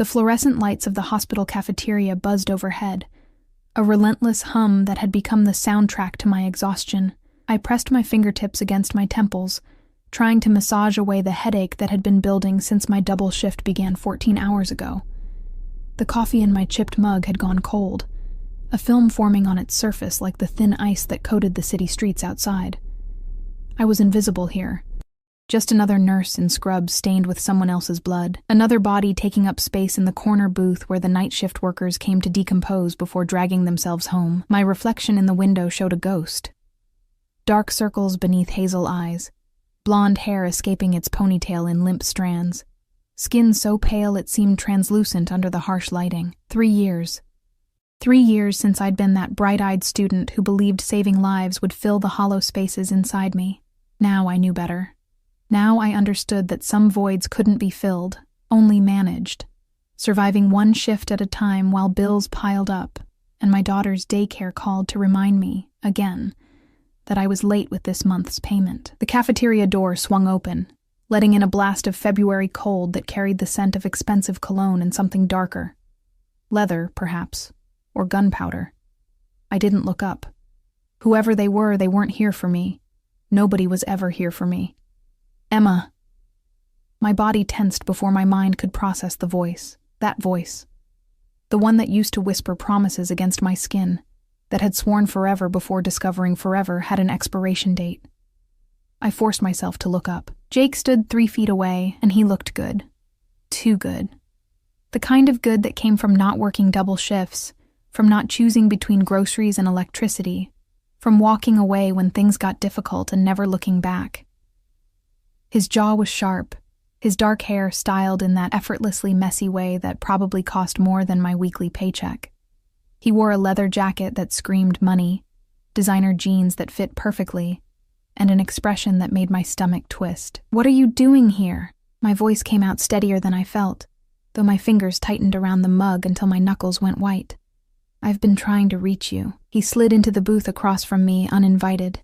The fluorescent lights of the hospital cafeteria buzzed overhead, a relentless hum that had become the soundtrack to my exhaustion. I pressed my fingertips against my temples, trying to massage away the headache that had been building since my double shift began 14 hours ago. The coffee in my chipped mug had gone cold, a film forming on its surface like the thin ice that coated the city streets outside. I was invisible here. Just another nurse in scrubs stained with someone else's blood, another body taking up space in the corner booth where the night shift workers came to decompose before dragging themselves home. My reflection in the window showed a ghost. Dark circles beneath hazel eyes, blonde hair escaping its ponytail in limp strands, skin so pale it seemed translucent under the harsh lighting. 3 years. 3 years since I'd been that bright-eyed student who believed saving lives would fill the hollow spaces inside me. Now I knew better. Now I understood that some voids couldn't be filled, only managed, surviving one shift at a time while bills piled up, and my daughter's daycare called to remind me, again, that I was late with this month's payment. The cafeteria door swung open, letting in a blast of February cold that carried the scent of expensive cologne and something darker. Leather, perhaps, or gunpowder. I didn't look up. Whoever they weren't here for me. Nobody was ever here for me. Emma. My body tensed before my mind could process the voice. That voice. The one that used to whisper promises against my skin, that had sworn forever before discovering forever had an expiration date. I forced myself to look up. Jake stood 3 feet away, and he looked good. Too good. The kind of good that came from not working double shifts, from not choosing between groceries and electricity, from walking away when things got difficult and never looking back. His jaw was sharp, his dark hair styled in that effortlessly messy way that probably cost more than my weekly paycheck. He wore a leather jacket that screamed money, designer jeans that fit perfectly, and an expression that made my stomach twist. "What are you doing here?" My voice came out steadier than I felt, though my fingers tightened around the mug until my knuckles went white. "I've been trying to reach you." He slid into the booth across from me, uninvited,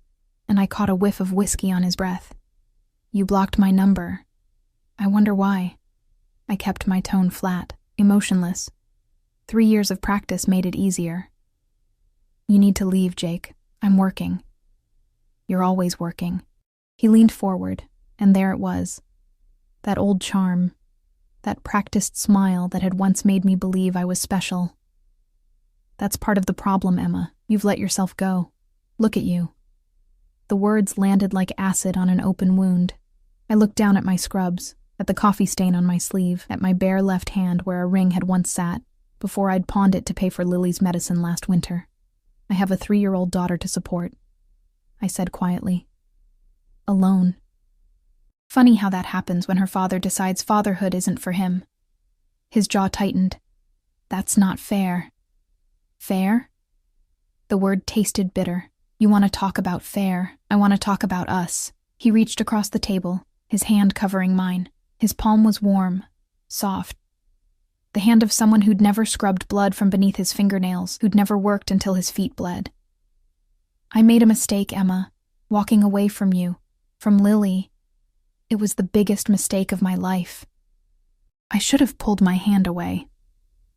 and I caught a whiff of whiskey on his breath. "You blocked my number. I wonder why." I kept my tone flat, emotionless. 3 years of practice made it easier. "You need to leave, Jake. I'm working." "You're always working." He leaned forward, and there it was. That old charm, that practiced smile that had once made me believe I was special. "That's part of the problem, Emma. You've let yourself go. Look at you." The words landed like acid on an open wound. I looked down at my scrubs, at the coffee stain on my sleeve, at my bare left hand where a ring had once sat, before I'd pawned it to pay for Lily's medicine last winter. "I have a 3-year-old daughter to support," I said quietly. "Alone." Funny how that happens when her father decides fatherhood isn't for him. His jaw tightened. "That's not fair." "Fair?" The word tasted bitter. "You want to talk about fair. I want to talk about us." He reached across the table, his hand covering mine. His palm was warm, soft. The hand of someone who'd never scrubbed blood from beneath his fingernails, who'd never worked until his feet bled. "I made a mistake, Emma, walking away from you, from Lily. It was the biggest mistake of my life. I should have pulled my hand away.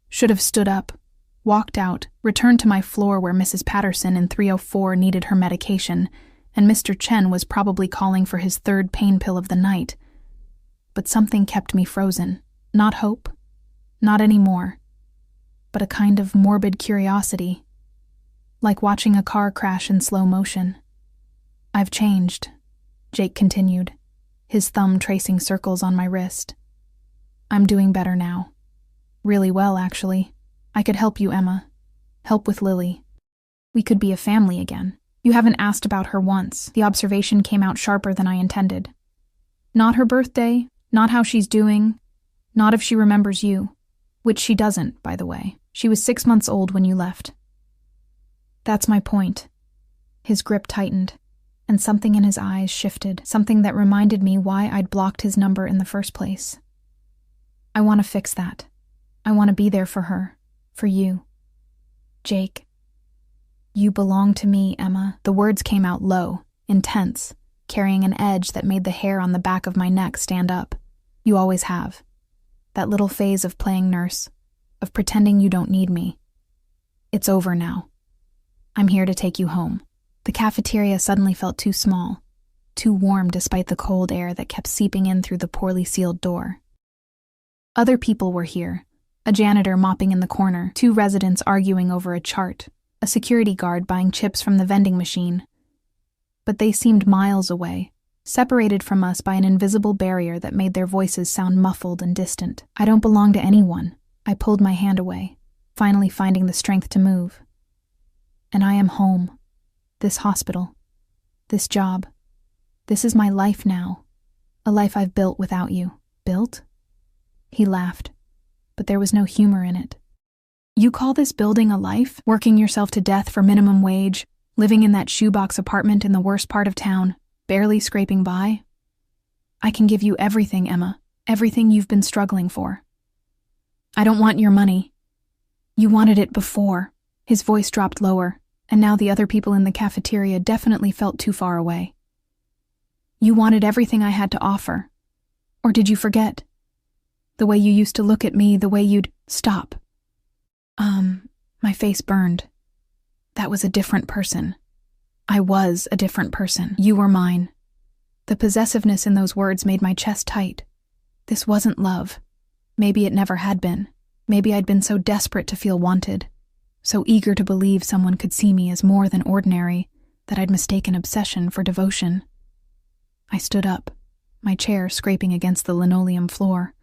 Should have stood up, walked out, returned to my floor where Mrs. Patterson in 304 needed her medication, and Mr. Chen was probably calling for his 3rd pain pill of the night. But something kept me frozen. Not hope. Not anymore. But a kind of morbid curiosity. Like watching a car crash in slow motion. "I've changed," Jake continued, his thumb tracing circles on my wrist. "I'm doing better now. Really well, actually. I could help you, Emma. Help with Lily. We could be a family again. You haven't asked about her once." The observation came out sharper than I intended. "Not her birthday, not how she's doing, not if she remembers you. Which she doesn't, by the way. She was 6 months old when you left." "That's my point." His grip tightened, and something in his eyes shifted, something that reminded me why I'd blocked his number in the first place. "I want to fix that. I want to be there for her, for you. Jake. You belong to me, Emma." The words came out low, intense, carrying an edge that made the hair on the back of my neck stand up. "You always have. that little phase of playing nurse, of pretending you don't need me. It's over now. I'm here to take you home." The cafeteria suddenly felt too small, too warm despite the cold air that kept seeping in through the poorly sealed door. Other people were here, a janitor mopping in the corner, 2 residents arguing over a chart, a security guard buying chips from the vending machine. But they seemed miles away, separated from us by an invisible barrier that made their voices sound muffled and distant. "I don't belong to anyone." I pulled my hand away, finally finding the strength to move. "And I am home. This hospital. This job. This is my life now. A life I've built without you." "Built?" He laughed, but there was no humor in it. "You call this building a life? Working yourself to death for minimum wage, living in that shoebox apartment in the worst part of town, barely scraping by? I can give you everything, Emma, everything you've been struggling for. I don't want your money. You wanted it before." His voice dropped lower, and now the other people in the cafeteria definitely felt too far away. "You wanted everything I had to offer. Or did you forget? The way you used to look at me, the way you'd stop." My face burned. That was a different person. I was a different person. You were mine. The possessiveness in those words made my chest tight. This wasn't love. Maybe it never had been. Maybe I'd been so desperate to feel wanted, so eager to believe someone could see me as more than ordinary, that I'd mistaken obsession for devotion. I stood up, my chair scraping against the linoleum floor.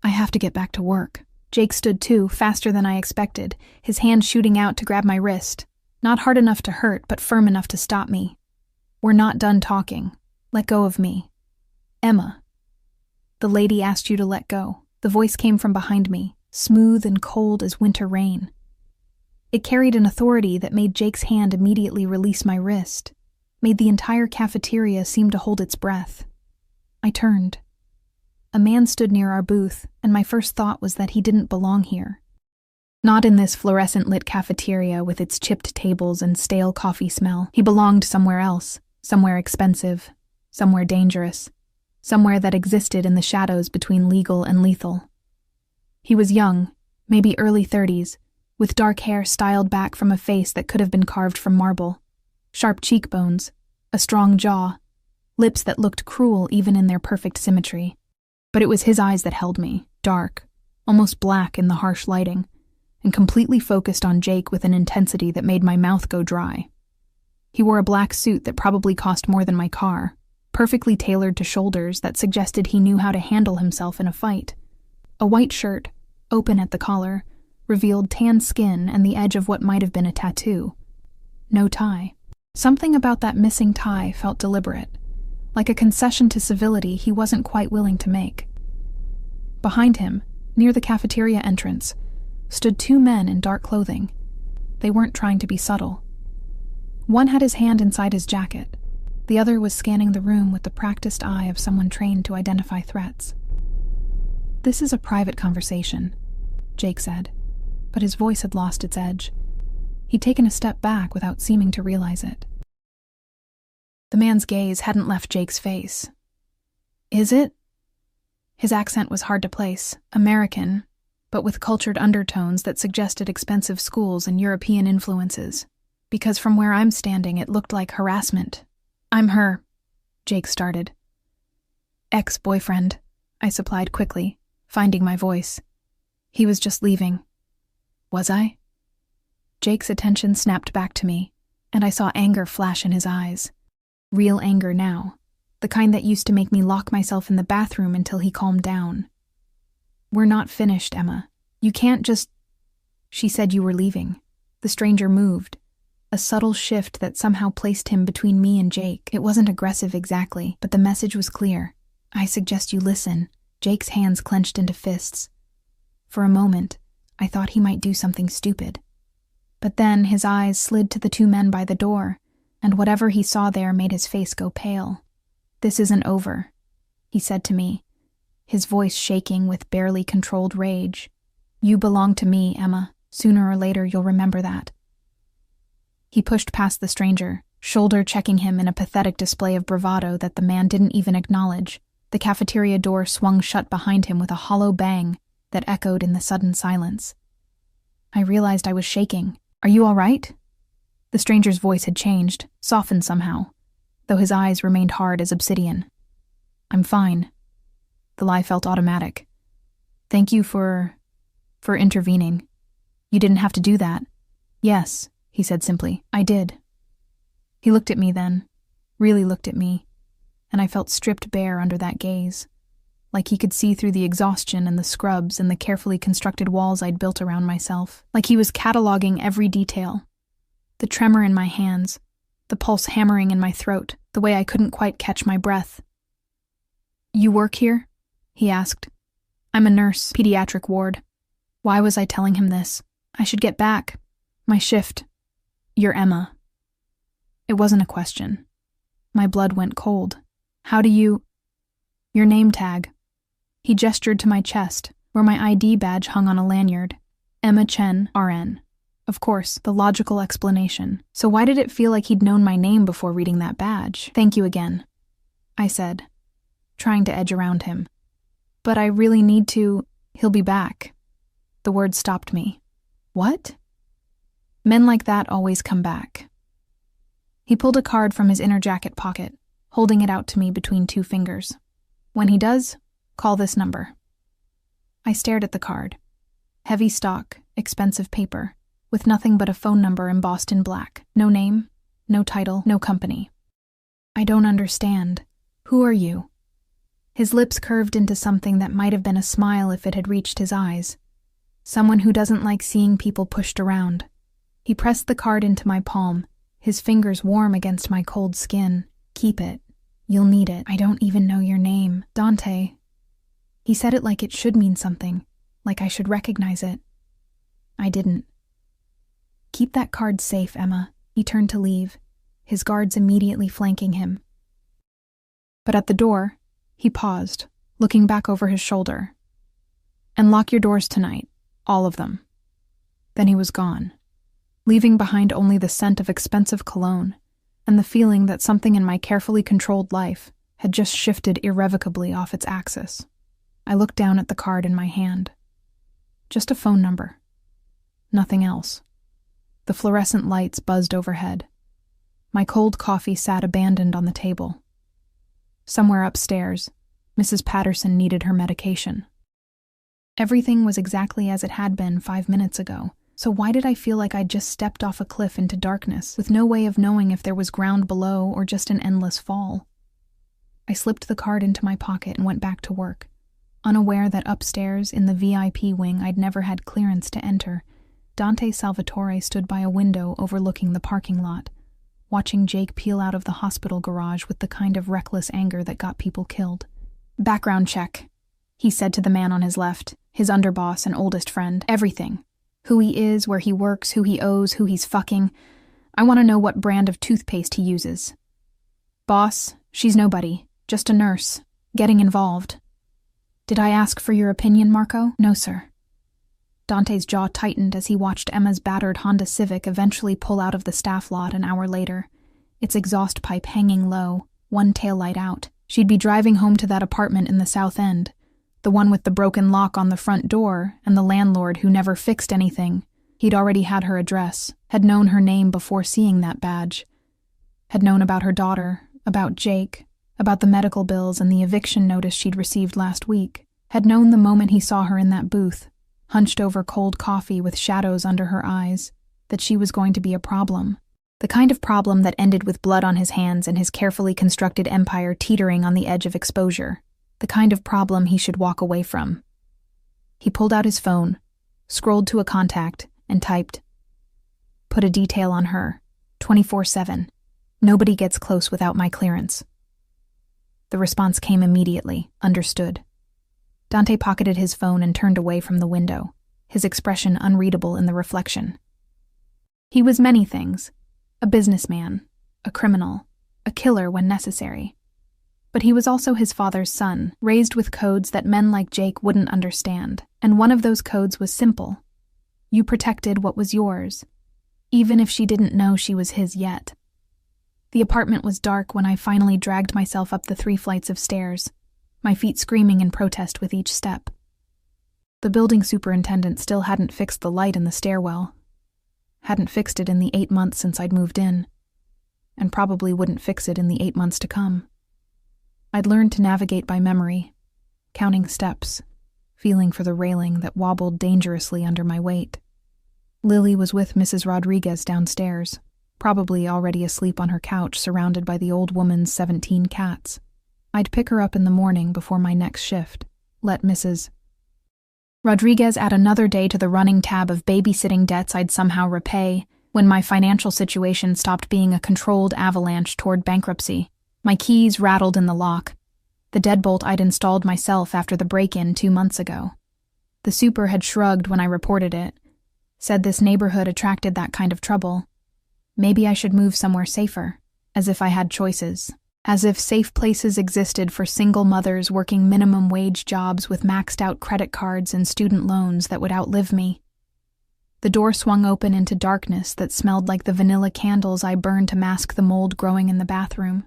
"I have to get back to work." Jake stood too, faster than I expected, his hand shooting out to grab my wrist. Not hard enough to hurt, but firm enough to stop me. "We're not done talking. Let go of me." "Emma." "The lady asked you to let go." The voice came from behind me, smooth and cold as winter rain. It carried an authority that made Jake's hand immediately release my wrist, made the entire cafeteria seem to hold its breath. I turned. A man stood near our booth, and my first thought was that he didn't belong here. Not in this fluorescent-lit cafeteria with its chipped tables and stale coffee smell. He belonged somewhere else, somewhere expensive, somewhere dangerous, somewhere that existed in the shadows between legal and lethal. He was young, maybe early 30s, with dark hair styled back from a face that could have been carved from marble, sharp cheekbones, a strong jaw, lips that looked cruel even in their perfect symmetry. But it was his eyes that held me, dark, almost black in the harsh lighting, and completely focused on Jake with an intensity that made my mouth go dry. He wore a black suit that probably cost more than my car, perfectly tailored to shoulders that suggested he knew how to handle himself in a fight. A white shirt, open at the collar, revealed tan skin and the edge of what might have been a tattoo. No tie. Something about that missing tie felt deliberate, like a concession to civility he wasn't quite willing to make. Behind him, near the cafeteria entrance, stood 2 men in dark clothing. They weren't trying to be subtle. One had his hand inside his jacket. The other was scanning the room with the practiced eye of someone trained to identify threats. "This is a private conversation," Jake said, but his voice had lost its edge. He'd taken a step back without seeming to realize it. The man's gaze hadn't left Jake's face. "Is it?" His accent was hard to place, American, but with cultured undertones that suggested expensive schools and European influences, because from where I'm standing it looked like harassment. "I'm her," Jake started. "Ex-boyfriend," I supplied quickly, finding my voice. "He was just leaving." "Was I?" Jake's attention snapped back to me, and I saw anger flash in his eyes. Real anger now, the kind that used to make me lock myself in the bathroom until he calmed down. "We're not finished, Emma. You can't just—" "She said you were leaving." The stranger moved, a subtle shift that somehow placed him between me and Jake. It wasn't aggressive exactly, but the message was clear. "I suggest you listen." Jake's hands clenched into fists. For a moment, I thought he might do something stupid. But then his eyes slid to the 2 men by the door, and whatever he saw there made his face go pale. "This isn't over," he said to me, his voice shaking with barely controlled rage. "You belong to me, Emma. Sooner or later you'll remember that." He pushed past the stranger, shoulder-checking him in a pathetic display of bravado that the man didn't even acknowledge. The cafeteria door swung shut behind him with a hollow bang that echoed in the sudden silence. I realized I was shaking. "Are you all right?" The stranger's voice had changed, softened somehow, though his eyes remained hard as obsidian. "I'm fine." The lie felt automatic. "Thank you for intervening. You didn't have to do that." "Yes," he said simply, "I did." He looked at me then, really looked at me, and I felt stripped bare under that gaze, like he could see through the exhaustion and the scrubs and the carefully constructed walls I'd built around myself, like he was cataloging every detail. The tremor in my hands, the pulse hammering in my throat, the way I couldn't quite catch my breath. "You work here?" he asked. "I'm a nurse, pediatric ward." Why was I telling him this? I should get back. My shift. "You're Emma." It wasn't a question. My blood went cold. "How do you—" "Your name tag." He gestured to my chest, where my ID badge hung on a lanyard. "Emma Chen, RN." Of course, the logical explanation. So why did it feel like he'd known my name before reading that badge? "Thank you again," I said, trying to edge around him. "But I really need to—" "He'll be back." The word stopped me. "What?" "Men like that always come back." He pulled a card from his inner jacket pocket, holding it out to me between two fingers. "When he does, call this number." I stared at the card. Heavy stock, expensive paper, with nothing but a phone number embossed in black. No name, no title, no company. "I don't understand. Who are you?" His lips curved into something that might have been a smile if it had reached his eyes. Someone who doesn't like seeing people pushed around. He pressed the card into my palm, his fingers warm against my cold skin. "Keep it. You'll need it. I don't even know your name. Dante." He said it like it should mean something, like I should recognize it. I didn't. "Keep that card safe, Emma." He turned to leave, his guards immediately flanking him. But at the door, he paused, looking back over his shoulder. "And lock your doors tonight. All of them." Then he was gone, leaving behind only the scent of expensive cologne and the feeling that something in my carefully controlled life had just shifted irrevocably off its axis. I looked down at the card in my hand. Just a phone number. Nothing else. The fluorescent lights buzzed overhead. My cold coffee sat abandoned on the table. Somewhere upstairs, Mrs. Patterson needed her medication. Everything was exactly as it had been 5 minutes ago, so why did I feel like I'd just stepped off a cliff into darkness, with no way of knowing if there was ground below or just an endless fall? I slipped the card into my pocket and went back to work, unaware that upstairs in the VIP wing I'd never had clearance to enter, Dante Salvatore stood by a window overlooking the parking lot, watching Jake peel out of the hospital garage with the kind of reckless anger that got people killed. "Background check," he said to the man on his left, his underboss and oldest friend. "Everything. Who he is, where he works, who he owes, who he's fucking. I want to know what brand of toothpaste he uses." "Boss, she's nobody. Just a nurse. Getting involved." "Did I ask for your opinion, Marco?" "No, sir." Dante's jaw tightened as he watched Emma's battered Honda Civic eventually pull out of the staff lot an hour later, its exhaust pipe hanging low, one taillight out. She'd be driving home to that apartment in the South End, the one with the broken lock on the front door and the landlord who never fixed anything. He'd already had her address, had known her name before seeing that badge, had known about her daughter, about Jake, about the medical bills and the eviction notice she'd received last week, had known the moment he saw her in that booth, hunched over cold coffee with shadows under her eyes, that she was going to be a problem. The kind of problem that ended with blood on his hands and his carefully constructed empire teetering on the edge of exposure. The kind of problem he should walk away from. He pulled out his phone, scrolled to a contact, and typed, "Put a detail on her, 24/7. Nobody gets close without my clearance." The response came immediately. Understood. Dante pocketed his phone and turned away from the window, his expression unreadable in the reflection. He was many things. A businessman, a criminal, a killer when necessary. But he was also his father's son, raised with codes that men like Jake wouldn't understand, and one of those codes was simple. You protected what was yours, even if she didn't know she was his yet. The apartment was dark when I finally dragged myself up the 3 flights of stairs. my feet screaming in protest with each step. The building superintendent still hadn't fixed the light in the stairwell, hadn't fixed it in the 8 months since I'd moved in, and probably wouldn't fix it in the 8 months to come. I'd learned to navigate by memory, counting steps, feeling for the railing that wobbled dangerously under my weight. Lily was with Mrs. Rodriguez downstairs, probably already asleep on her couch surrounded by the old woman's 17 cats. I'd pick her up in the morning before my next shift, let Mrs. Rodriguez add another day to the running tab of babysitting debts I'd somehow repay when my financial situation stopped being a controlled avalanche toward bankruptcy. My keys rattled in the lock, the deadbolt I'd installed myself after the break-in 2 months ago. The super had shrugged when I reported it, said this neighborhood attracted that kind of trouble. Maybe I should move somewhere safer, as if I had choices. As if safe places existed for single mothers working minimum wage jobs with maxed-out credit cards and student loans that would outlive me. The door swung open into darkness that smelled like the vanilla candles I burned to mask the mold growing in the bathroom.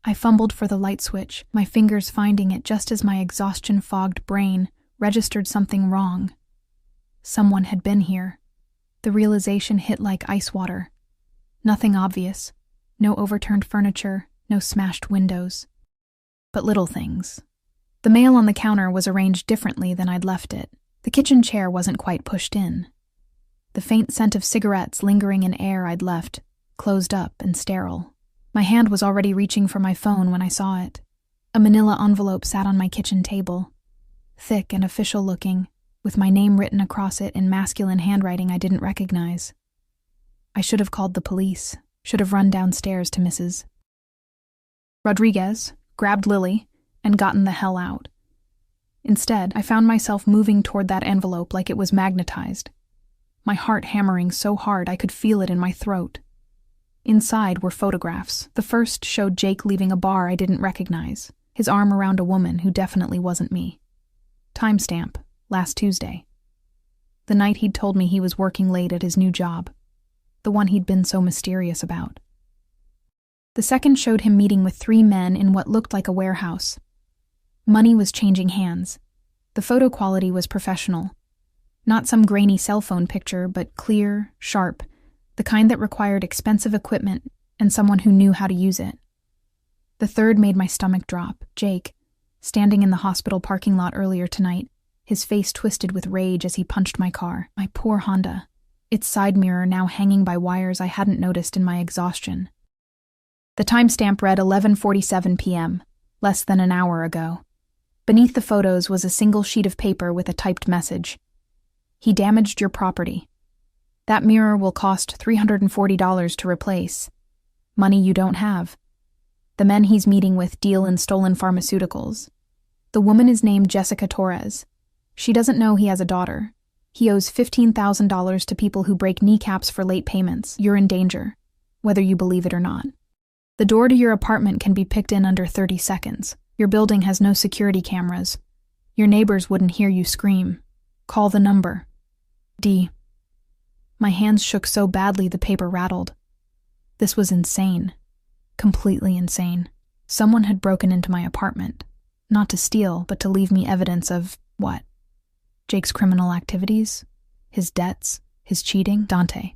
I fumbled for the light switch, my fingers finding it just as my exhaustion-fogged brain registered something wrong. Someone had been here. The realization hit like ice water. Nothing obvious. No overturned furniture. No smashed windows. But little things. The mail on the counter was arranged differently than I'd left it. The kitchen chair wasn't quite pushed in. The faint scent of cigarettes lingering in air I'd left, closed up and sterile. My hand was already reaching for my phone when I saw it. A manila envelope sat on my kitchen table, thick and official-looking, with my name written across it in masculine handwriting I didn't recognize. I should have called the police, should have run downstairs to Mrs. Rodriguez, grabbed Lily, and gotten the hell out. Instead, I found myself moving toward that envelope like it was magnetized, my heart hammering so hard I could feel it in my throat. Inside were photographs. The first showed Jake leaving a bar I didn't recognize, his arm around a woman who definitely wasn't me. Timestamp, last Tuesday. The night he'd told me he was working late at his new job, the one he'd been so mysterious about. The second showed him meeting with 3 men in what looked like a warehouse. Money was changing hands. The photo quality was professional. Not some grainy cell phone picture, but clear, sharp, the kind that required expensive equipment and someone who knew how to use it. The third made my stomach drop. Jake, standing in the hospital parking lot earlier tonight, his face twisted with rage as he punched my car. My poor Honda, its side mirror now hanging by wires I hadn't noticed in my exhaustion. The timestamp read 11:47 p.m., less than an hour ago. Beneath the photos was a single sheet of paper with a typed message. He damaged your property. That mirror will cost $340 to replace. Money you don't have. The men he's meeting with deal in stolen pharmaceuticals. The woman is named Jessica Torres. She doesn't know he has a daughter. He owes $15,000 to people who break kneecaps for late payments. You're in danger, whether you believe it or not. The door to your apartment can be picked in under 30 seconds. Your building has no security cameras. Your neighbors wouldn't hear you scream. Call the number. D. My hands shook so badly the paper rattled. This was insane. Completely insane. Someone had broken into my apartment. Not to steal, but to leave me evidence of what? Jake's criminal activities? His debts? His cheating? Dante.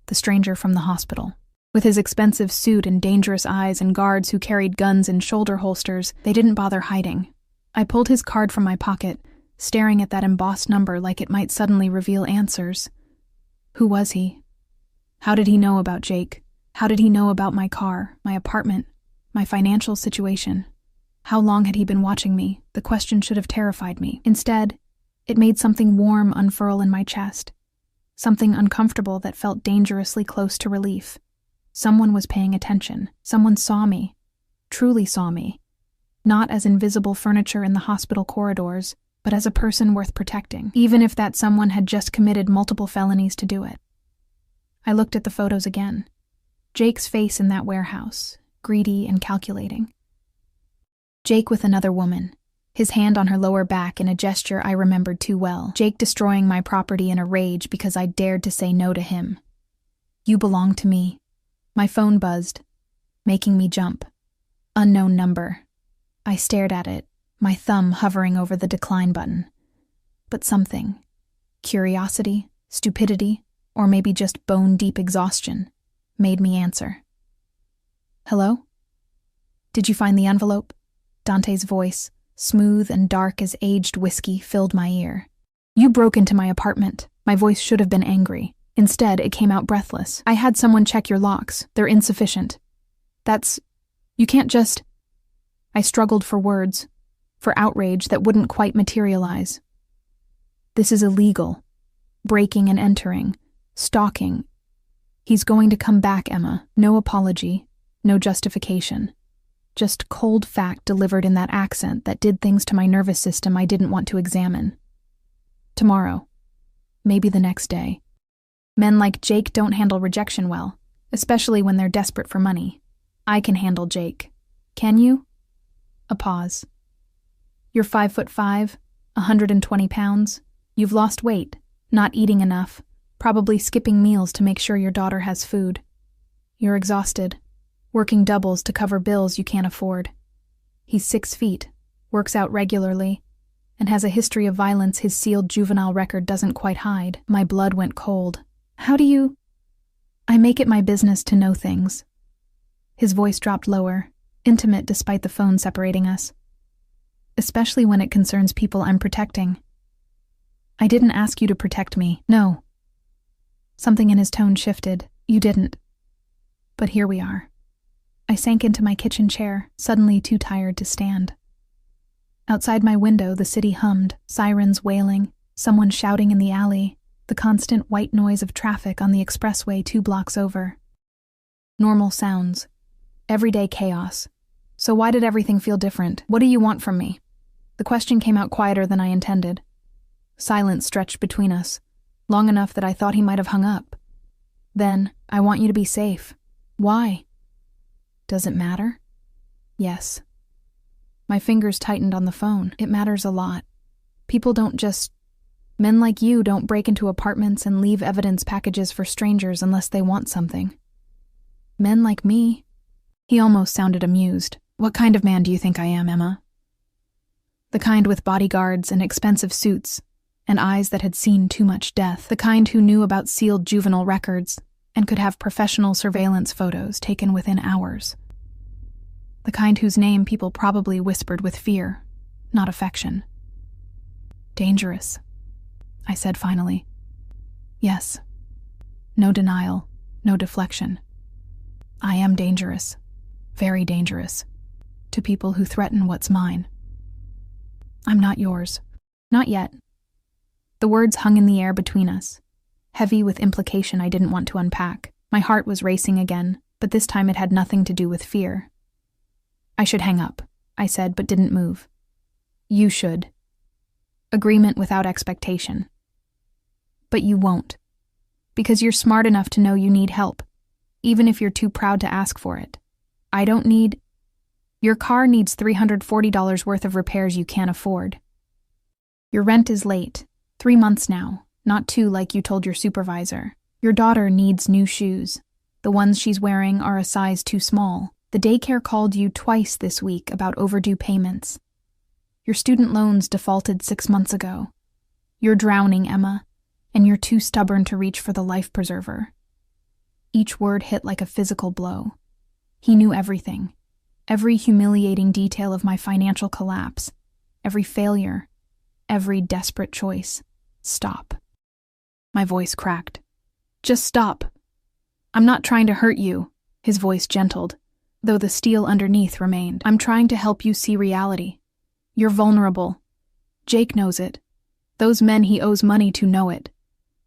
The stranger from the hospital. With his expensive suit and dangerous eyes and guards who carried guns in shoulder holsters, they didn't bother hiding. I pulled his card from my pocket, staring at that embossed number like it might suddenly reveal answers. Who was he? How did he know about Jake? How did he know about my car, my apartment, my financial situation? How long had he been watching me? The question should have terrified me. Instead, it made something warm unfurl in my chest. Something uncomfortable that felt dangerously close to relief. Someone was paying attention. Someone saw me. Truly saw me. Not as invisible furniture in the hospital corridors, but as a person worth protecting, even if that someone had just committed multiple felonies to do it. I looked at the photos again. Jake's face in that warehouse, greedy and calculating. Jake with another woman, his hand on her lower back in a gesture I remembered too well. Jake destroying my property in a rage because I dared to say no to him. You belong to me. My phone buzzed, making me jump. Unknown number. I stared at it, my thumb hovering over the decline button. But something, curiosity, stupidity, or maybe just bone-deep exhaustion, made me answer. Hello? Did you find the envelope? Dante's voice, smooth and dark as aged whiskey, filled my ear. You broke into my apartment. My voice should have been angry. Instead, it came out breathless. I had someone check your locks. They're insufficient. You can't just... I struggled for words, for outrage that wouldn't quite materialize. This is illegal. Breaking and entering. Stalking. He's going to come back, Emma. No apology. No justification. Just cold fact delivered in that accent that did things to my nervous system I didn't want to examine. Tomorrow. Maybe the next day. Men like Jake don't handle rejection well, especially when they're desperate for money. I can handle Jake. Can you? A pause. You're 5'5", 120 pounds. You've lost weight, not eating enough, probably skipping meals to make sure your daughter has food. You're exhausted, working doubles to cover bills you can't afford. He's 6 feet, works out regularly, and has a history of violence his sealed juvenile record doesn't quite hide. My blood went cold. How do you... I make it my business to know things. His voice dropped lower, intimate despite the phone separating us. Especially when it concerns people I'm protecting. I didn't ask you to protect me, no. Something in his tone shifted. You didn't. But here we are. I sank into my kitchen chair, suddenly too tired to stand. Outside my window, the city hummed, sirens wailing, someone shouting in the alley, the constant white noise of traffic on the expressway 2 blocks over. Normal sounds. Everyday chaos. So why did everything feel different? What do you want from me? The question came out quieter than I intended. Silence stretched between us, long enough that I thought he might have hung up. Then, I want you to be safe. Why? Does it matter? Yes. My fingers tightened on the phone. It matters a lot. People don't just... Men like you don't break into apartments and leave evidence packages for strangers unless they want something. Men like me... He almost sounded amused. What kind of man do you think I am, Emma? The kind with bodyguards and expensive suits, and eyes that had seen too much death. The kind who knew about sealed juvenile records and could have professional surveillance photos taken within hours. The kind whose name people probably whispered with fear, not affection. Dangerous, I said finally. Yes. No denial, no deflection. I am dangerous, very dangerous, to people who threaten what's mine. I'm not yours. Not yet. The words hung in the air between us, heavy with implication I didn't want to unpack. My heart was racing again, but this time it had nothing to do with fear. I should hang up, I said, but didn't move. You should. Agreement without expectation. But you won't. Because you're smart enough to know you need help, even if you're too proud to ask for it. I don't need... Your car needs $340 worth of repairs you can't afford. Your rent is late. 3 months now, not 2 like you told your supervisor. Your daughter needs new shoes. The ones she's wearing are a size too small. The daycare called you twice this week about overdue payments. Your student loans defaulted 6 months ago. You're drowning, Emma, and you're too stubborn to reach for the life preserver. Each word hit like a physical blow. He knew everything. Every humiliating detail of my financial collapse. Every failure. Every desperate choice. Stop. My voice cracked. Just stop. I'm not trying to hurt you. His voice gentled, though the steel underneath remained. I'm trying to help you see reality. You're vulnerable. Jake knows it. Those men he owes money to know it.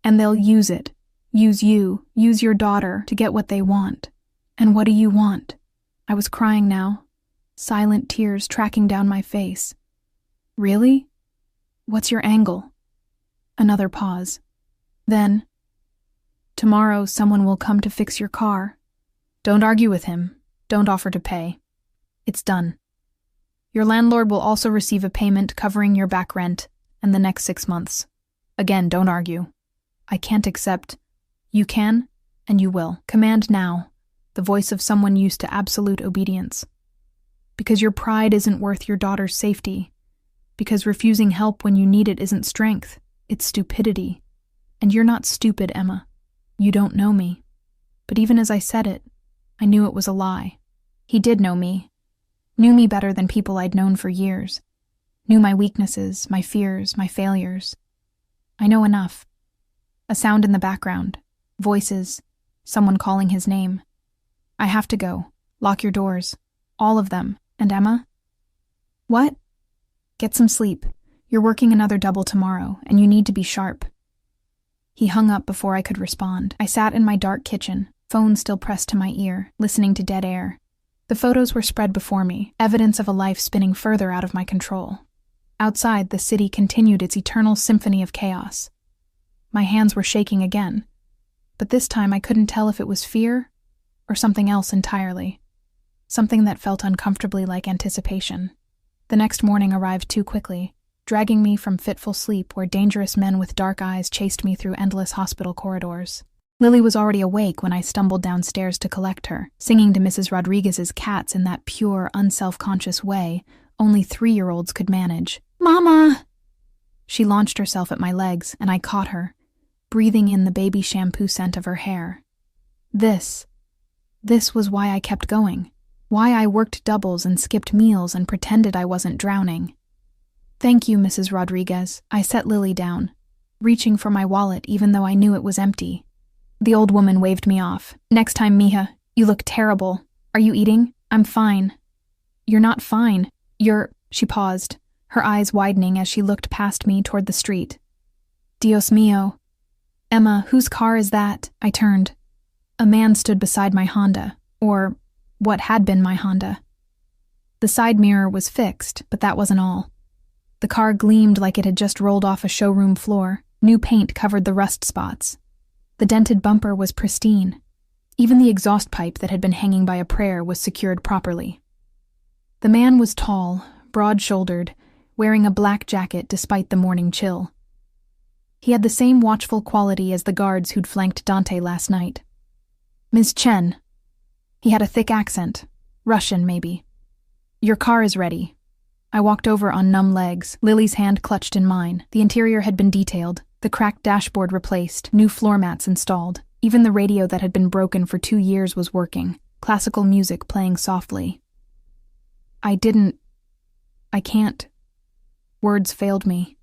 And they'll use it. Use you. Use your daughter to get what they want. And what do you want? I was crying now. Silent tears tracking down my face. Really? What's your angle? Another pause. Then, tomorrow someone will come to fix your car. Don't argue with him. Don't offer to pay. It's done. Your landlord will also receive a payment covering your back rent and the next 6 months. Again, don't argue. I can't accept. You can, and you will. Command now, the voice of someone used to absolute obedience. Because your pride isn't worth your daughter's safety, Because refusing help when you need it isn't strength, it's stupidity. And you're not stupid, Emma. You don't know me. But even as I said it, I knew it was a lie. He did know me. Knew me better than people I'd known for years. Knew my weaknesses, my fears, my failures. I know enough. A sound in the background. Voices. Someone calling his name. I have to go. Lock your doors. All of them. And Emma? What? Get some sleep. You're working another double tomorrow, and you need to be sharp. He hung up before I could respond. I sat in my dark kitchen, phone still pressed to my ear, listening to dead air. The photos were spread before me, evidence of a life spinning further out of my control. Outside, the city continued its eternal symphony of chaos. My hands were shaking again, but this time I couldn't tell if it was fear or something else entirely. Something that felt uncomfortably like anticipation. The next morning arrived too quickly, dragging me from fitful sleep where dangerous men with dark eyes chased me through endless hospital corridors. Lily was already awake when I stumbled downstairs to collect her, singing to Mrs. Rodriguez's cats in that pure, unself-conscious way only 3-year-olds could manage. Mama! She launched herself at my legs, and I caught her, breathing in the baby shampoo scent of her hair. This was why I kept going. Why I worked doubles and skipped meals and pretended I wasn't drowning. Thank you, Mrs. Rodriguez. I set Lily down, reaching for my wallet even though I knew it was empty. The old woman waved me off. Next time, mija, you look terrible. Are you eating? I'm fine. You're not fine. She paused, her eyes widening as she looked past me toward the street. Dios mío. Emma, whose car is that? I turned. A man stood beside my Honda, or what had been my Honda. The side mirror was fixed, but that wasn't all. The car gleamed like it had just rolled off a showroom floor. New paint covered the rust spots. The dented bumper was pristine. Even the exhaust pipe that had been hanging by a prayer was secured properly. The man was tall, broad-shouldered, wearing a black jacket despite the morning chill. He had the same watchful quality as the guards who'd flanked Dante last night. Ms. Chen. He had a thick accent. Russian, maybe. Your car is ready. I walked over on numb legs, Lily's hand clutched in mine. The interior had been detailed, the cracked dashboard replaced, new floor mats installed. Even the radio that had been broken for 2 years was working, classical music playing softly. I can't. Words failed me.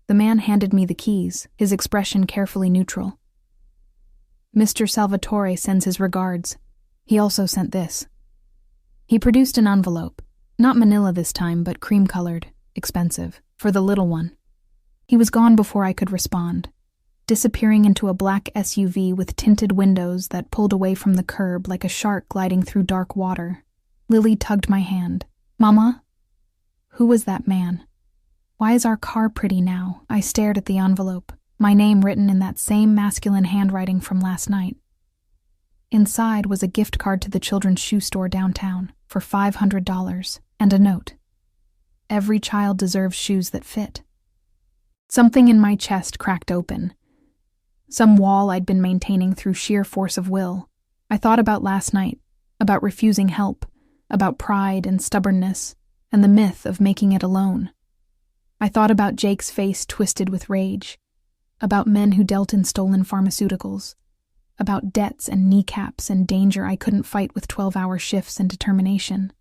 The man handed me the keys, his expression carefully neutral. Mr. Salvatore sends his regards. He also sent this. He produced an envelope. Not manila this time, but cream-colored, expensive, for the little one. He was gone before I could respond, disappearing into a black SUV with tinted windows that pulled away from the curb like a shark gliding through dark water. Lily tugged my hand. Mama? Who was that man? Why is our car pretty now? I stared at the envelope, my name written in that same masculine handwriting from last night. Inside was a gift card to the children's shoe store downtown for $500 and a note. Every child deserves shoes that fit. Something in my chest cracked open. Some wall I'd been maintaining through sheer force of will. I thought about last night, about refusing help, about pride and stubbornness, and the myth of making it alone. I thought about Jake's face twisted with rage, about men who dealt in stolen pharmaceuticals, about debts and kneecaps and danger I couldn't fight with 12-hour shifts and determination.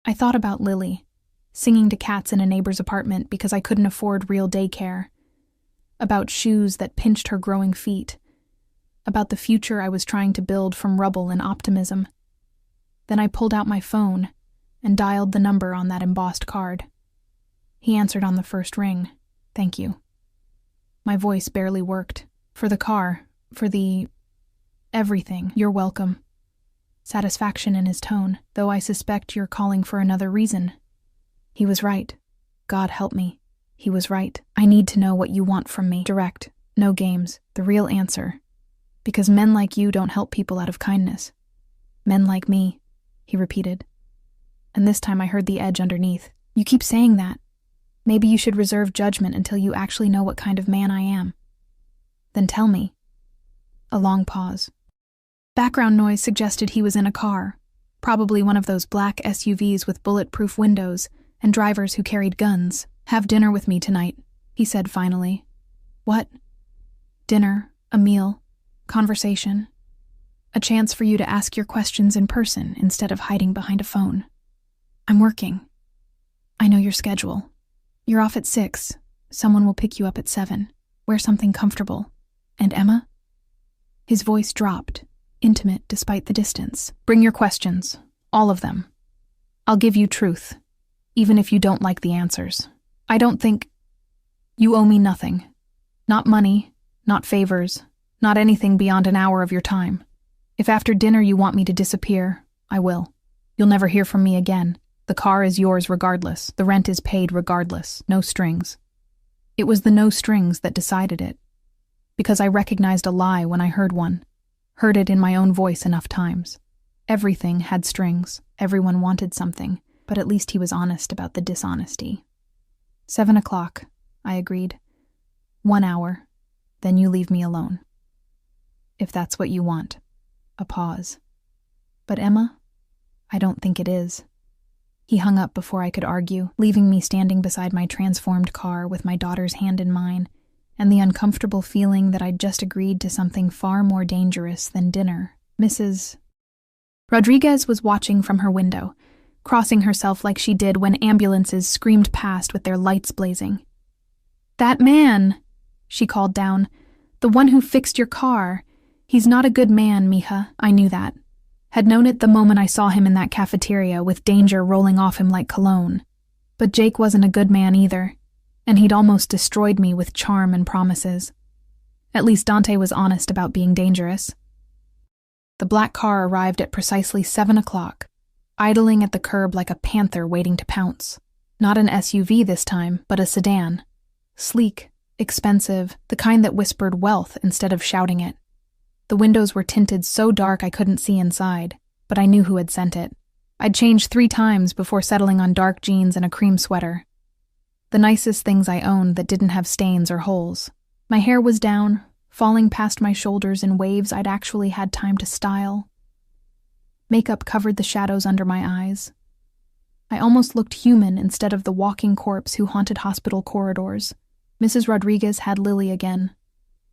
I thought about Lily, singing to cats in a neighbor's apartment because I couldn't afford real daycare, about shoes that pinched her growing feet, about the future I was trying to build from rubble and optimism. Then I pulled out my phone and dialed the number on that embossed card. He answered on the first ring. Thank you. My voice barely worked. For the car, for the everything, you're welcome. Satisfaction in his tone, though I suspect you're calling for another reason. He was right. God help me. He was right. I need to know what you want from me. Direct. No games. The real answer. Because men like you don't help people out of kindness. Men like me, he repeated. And this time I heard the edge underneath. You keep saying that. Maybe you should reserve judgment until you actually know what kind of man I am. Then tell me. A long pause. Background noise suggested he was in a car, probably one of those black SUVs with bulletproof windows, and drivers who carried guns. "Have dinner with me tonight," he said finally. "What?" "Dinner, a meal, conversation. A chance for you to ask your questions in person instead of hiding behind a phone. I'm working. I know your schedule. You're off at 6. Someone will pick you up at 7. Wear something comfortable. And Emma?" His voice dropped, intimate despite the distance. "Bring your questions. All of them. I'll give you truth, even if you don't like the answers. I don't think... You owe me nothing. Not money, not favors, not anything beyond an hour of your time. If after dinner you want me to disappear, I will. You'll never hear from me again. The car is yours regardless. The rent is paid regardless. No strings." It was the no strings that decided it, because I recognized a lie when I heard one, heard it in my own voice enough times. Everything had strings. Everyone wanted something, but at least he was honest about the dishonesty. 7 o'clock, I agreed. 1 hour, then you leave me alone. If that's what you want. A pause. But Emma? I don't think it is. He hung up before I could argue, leaving me standing beside my transformed car with my daughter's hand in mine, and the uncomfortable feeling that I'd just agreed to something far more dangerous than dinner. Mrs. Rodriguez was watching from her window, crossing herself like she did when ambulances screamed past with their lights blazing. "That man," she called down, "the one who fixed your car. He's not a good man, mija." I knew that. Had known it the moment I saw him in that cafeteria with danger rolling off him like cologne. But Jake wasn't a good man either, and he'd almost destroyed me with charm and promises. At least Dante was honest about being dangerous. The black car arrived at precisely 7 o'clock, idling at the curb like a panther waiting to pounce. Not an SUV this time, but a sedan. Sleek, expensive, the kind that whispered wealth instead of shouting it. The windows were tinted so dark I couldn't see inside, but I knew who had sent it. I'd changed 3 times before settling on dark jeans and a cream sweater. The nicest things I owned that didn't have stains or holes. My hair was down, falling past my shoulders in waves I'd actually had time to style. Makeup covered the shadows under my eyes. I almost looked human instead of the walking corpse who haunted hospital corridors. Mrs. Rodriguez had Lily again.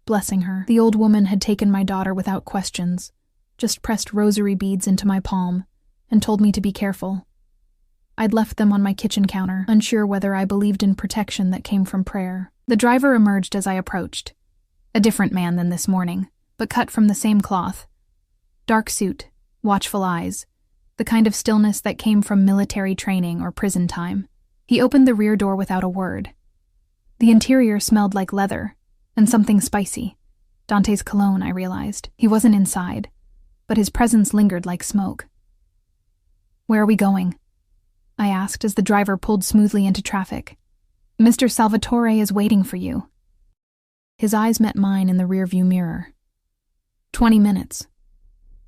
Blessing her, the old woman had taken my daughter without questions, just pressed rosary beads into my palm, and told me to be careful. I'd left them on my kitchen counter, unsure whether I believed in protection that came from prayer. The driver emerged as I approached. A different man than this morning, but cut from the same cloth. Dark suit, watchful eyes, the kind of stillness that came from military training or prison time. He opened the rear door without a word. The interior smelled like leather, and something spicy. Dante's cologne, I realized. He wasn't inside, but his presence lingered like smoke. "Where are we going?" I asked as the driver pulled smoothly into traffic. "Mr. Salvatore is waiting for you." His eyes met mine in the rearview mirror. 20 minutes.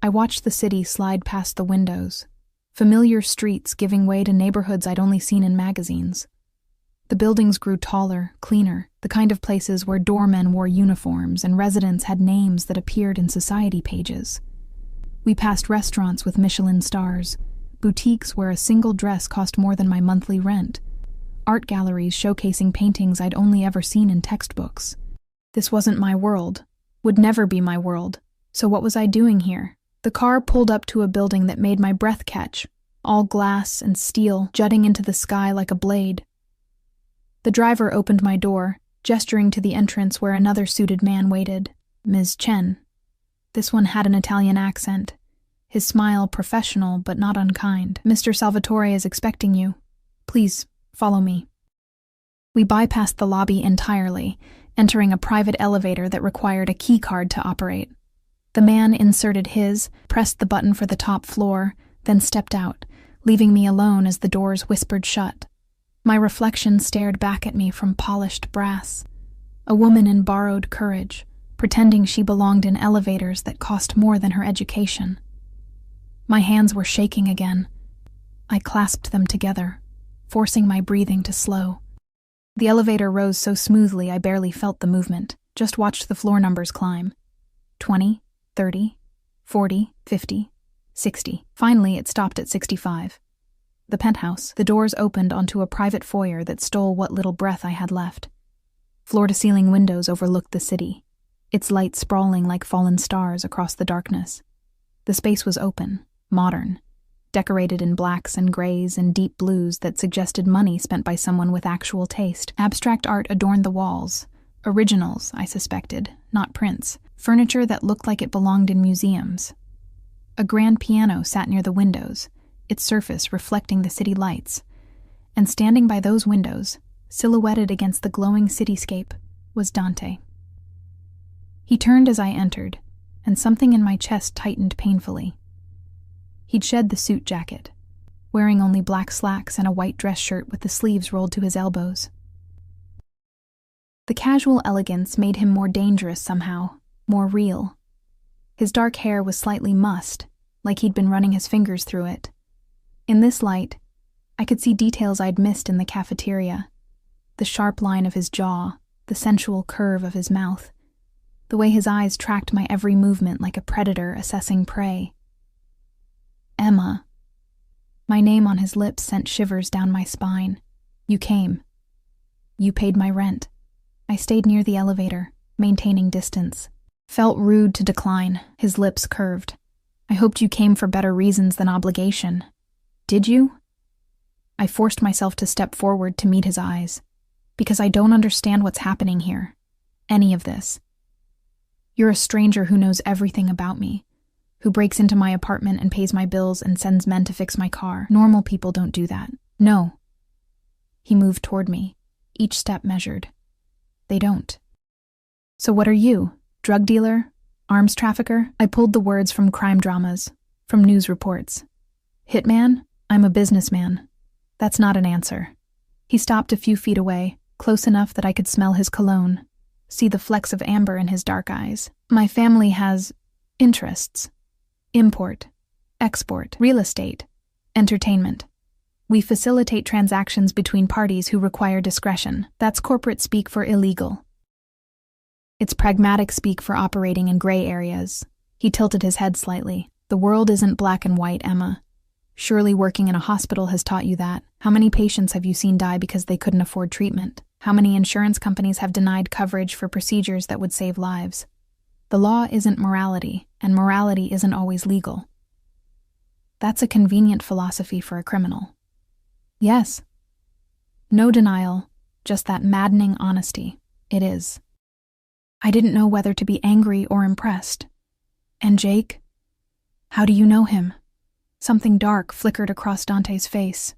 I watched the city slide past the windows, familiar streets giving way to neighborhoods I'd only seen in magazines. The buildings grew taller, cleaner, the kind of places where doormen wore uniforms and residents had names that appeared in society pages. We passed restaurants with Michelin stars, boutiques where a single dress cost more than my monthly rent, art galleries showcasing paintings I'd only ever seen in textbooks. This wasn't my world, would never be my world, so what was I doing here? The car pulled up to a building that made my breath catch, all glass and steel jutting into the sky like a blade. The driver opened my door, gesturing to the entrance where another suited man waited, Ms. Chen. This one had an Italian accent, his smile professional but not unkind. "Mr. Salvatore is expecting you. Please, follow me." We bypassed the lobby entirely, entering a private elevator that required a key card to operate. The man inserted his, pressed the button for the top floor, then stepped out, leaving me alone as the doors whispered shut. My reflection stared back at me from polished brass. A woman in borrowed courage, pretending she belonged in elevators that cost more than her education. My hands were shaking again. I clasped them together, forcing my breathing to slow. The elevator rose so smoothly I barely felt the movement, just watched the floor numbers climb. 20, 30, 40, 50, 60. Finally, it stopped at 65. The penthouse. The doors opened onto a private foyer that stole what little breath I had left. Floor-to-ceiling windows overlooked the city, its light sprawling like fallen stars across the darkness. The space was open, modern, decorated in blacks and grays and deep blues that suggested money spent by someone with actual taste. Abstract art adorned the walls. Originals, I suspected, not prints. Furniture that looked like it belonged in museums. A grand piano sat near the windows, its surface reflecting the city lights. And standing by those windows, silhouetted against the glowing cityscape, was Dante. He turned as I entered, and something in my chest tightened painfully. He'd shed the suit jacket, wearing only black slacks and a white dress shirt with the sleeves rolled to his elbows. The casual elegance made him more dangerous somehow, more real. His dark hair was slightly mussed, like he'd been running his fingers through it. In this light, I could see details I'd missed in the cafeteria. The sharp line of his jaw, the sensual curve of his mouth, the way his eyes tracked my every movement like a predator assessing prey. Emma. My name on his lips sent shivers down my spine. You came. You paid my rent. I stayed near the elevator, maintaining distance. Felt rude to decline, his lips curved. I hoped you came for better reasons than obligation. Did you? I forced myself to step forward to meet his eyes, because I don't understand what's happening here. Any of this. You're a stranger who knows everything about me, who breaks into my apartment and pays my bills and sends men to fix my car. Normal people don't do that. No. He moved toward me, each step measured. They don't. So what are you? Drug dealer? Arms trafficker? I pulled the words from crime dramas, from news reports. Hitman? I'm a businessman. That's not an answer. He stopped a few feet away, close enough that I could smell his cologne, see the flecks of amber in his dark eyes. My family has interests. Import, export, real estate, entertainment. We facilitate transactions between parties who require discretion. That's corporate speak for illegal. It's pragmatic speak for operating in gray areas. He tilted his head slightly. The world isn't black and white, Emma. Surely working in a hospital has taught you that. How many patients have you seen die because they couldn't afford treatment? How many insurance companies have denied coverage for procedures that would save lives? The law isn't morality, and morality isn't always legal. That's a convenient philosophy for a criminal. Yes. No denial, just that maddening honesty. It is. I didn't know whether to be angry or impressed. And Jake? How do you know him? Something dark flickered across Dante's face.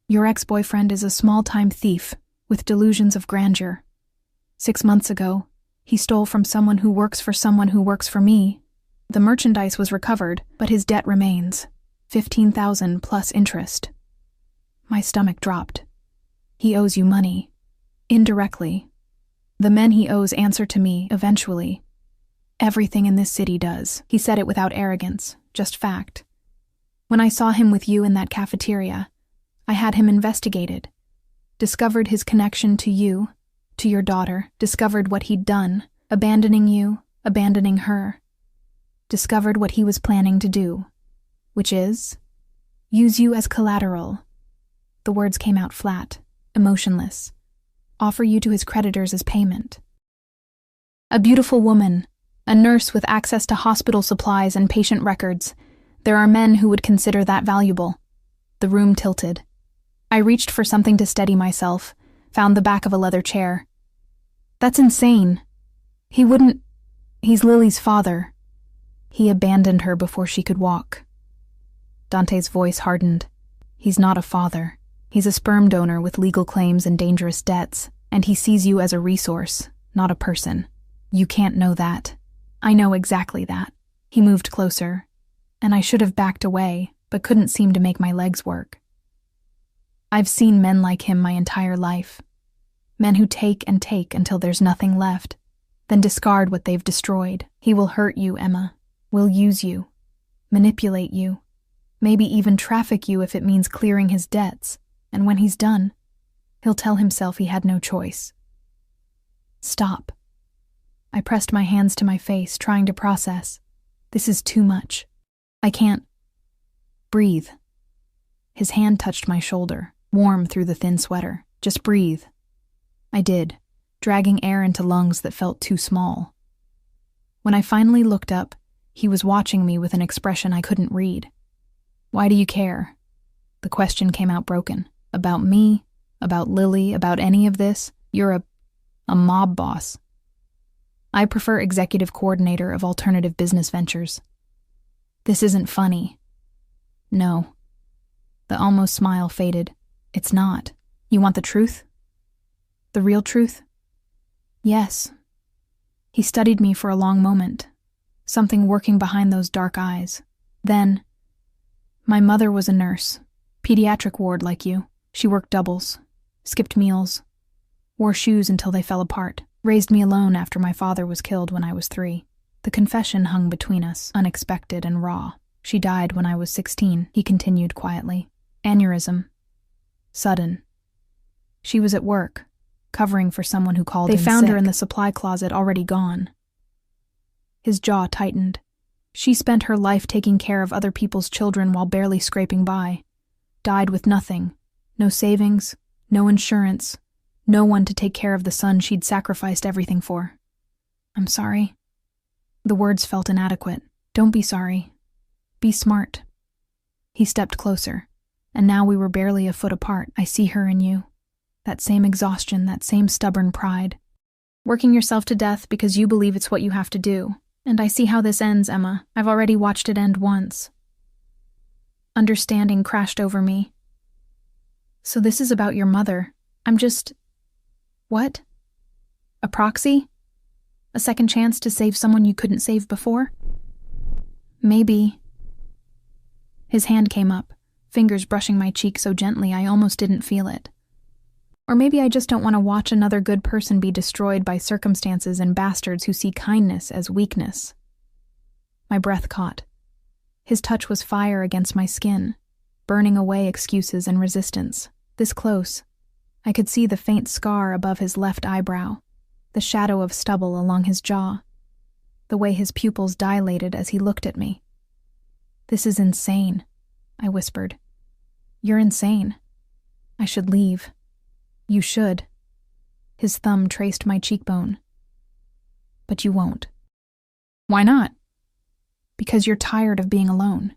Your ex-boyfriend is a small-time thief with delusions of grandeur. 6 months ago, he stole from someone who works for someone who works for me. The merchandise was recovered, but his debt remains. $15,000 plus interest. My stomach dropped. He owes you money. Indirectly. The men he owes answer to me, eventually. Everything in this city does. He said it without arrogance, just fact. When I saw him with you in that cafeteria, I had him investigated. Discovered his connection to you, to your daughter. Discovered what he'd done, abandoning you, abandoning her. Discovered what he was planning to do, which is use you as collateral. The words came out flat, emotionless. Offer you to his creditors as payment. A beautiful woman, a nurse with access to hospital supplies and patient records. There are men who would consider that valuable. The room tilted. I reached for something to steady myself, found the back of a leather chair. That's insane. He wouldn't... He's Lily's father. He abandoned her before she could walk. Dante's voice hardened. He's not a father. He's a sperm donor with legal claims and dangerous debts, and he sees you as a resource, not a person. You can't know that. I know exactly that. He moved closer, and I should have backed away, but couldn't seem to make my legs work. I've seen men like him my entire life. Men who take and take until there's nothing left, then discard what they've destroyed. He will hurt you, Emma. Will use you. Manipulate you. Maybe even traffic you if it means clearing his debts. And when he's done, he'll tell himself he had no choice. Stop. I pressed my hands to my face, trying to process. This is too much. I can't breathe. His hand touched my shoulder, warm through the thin sweater. "Just breathe." I did, dragging air into lungs that felt too small. When I finally looked up, he was watching me with an expression I couldn't read. "Why do you care?" The question came out broken. "About me? About Lily? About any of this? You're a mob boss." "I prefer executive coordinator of alternative business ventures." "This isn't funny." "No." The almost smile faded. "It's not. You want the truth?" "The real truth?" "Yes." He studied me for a long moment, something working behind those dark eyes. Then, "My mother was a nurse, pediatric ward like you. She worked doubles, skipped meals, wore shoes until they fell apart, raised me alone after my father was killed when I was 3. The confession hung between us, unexpected and raw. "She died when I was 16, he continued quietly. "Aneurysm. Sudden. She was at work, covering for someone who called in sick. They found her in the supply closet, already gone." His jaw tightened. "She spent her life taking care of other people's children while barely scraping by. Died with nothing. No savings, no insurance, no one to take care of the son she'd sacrificed everything for." "I'm sorry." The words felt inadequate. "Don't be sorry. Be smart." He stepped closer, and now we were barely a foot apart. "I see her in you. That same exhaustion, that same stubborn pride. Working yourself to death because you believe it's what you have to do. And I see how this ends, Emma. I've already watched it end once." Understanding crashed over me. "So this is about your mother. I'm just..." "What? A proxy? A second chance to save someone you couldn't save before?" "Maybe." His hand came up, fingers brushing my cheek so gently I almost didn't feel it. "Or maybe I just don't want to watch another good person be destroyed by circumstances and bastards who see kindness as weakness." My breath caught. His touch was fire against my skin, burning away excuses and resistance. This close, I could see the faint scar above his left eyebrow, the shadow of stubble along his jaw, the way his pupils dilated as he looked at me. "This is insane," I whispered. "You're insane. I should leave." "You should." His thumb traced my cheekbone. "But you won't." "Why not?" "Because you're tired of being alone.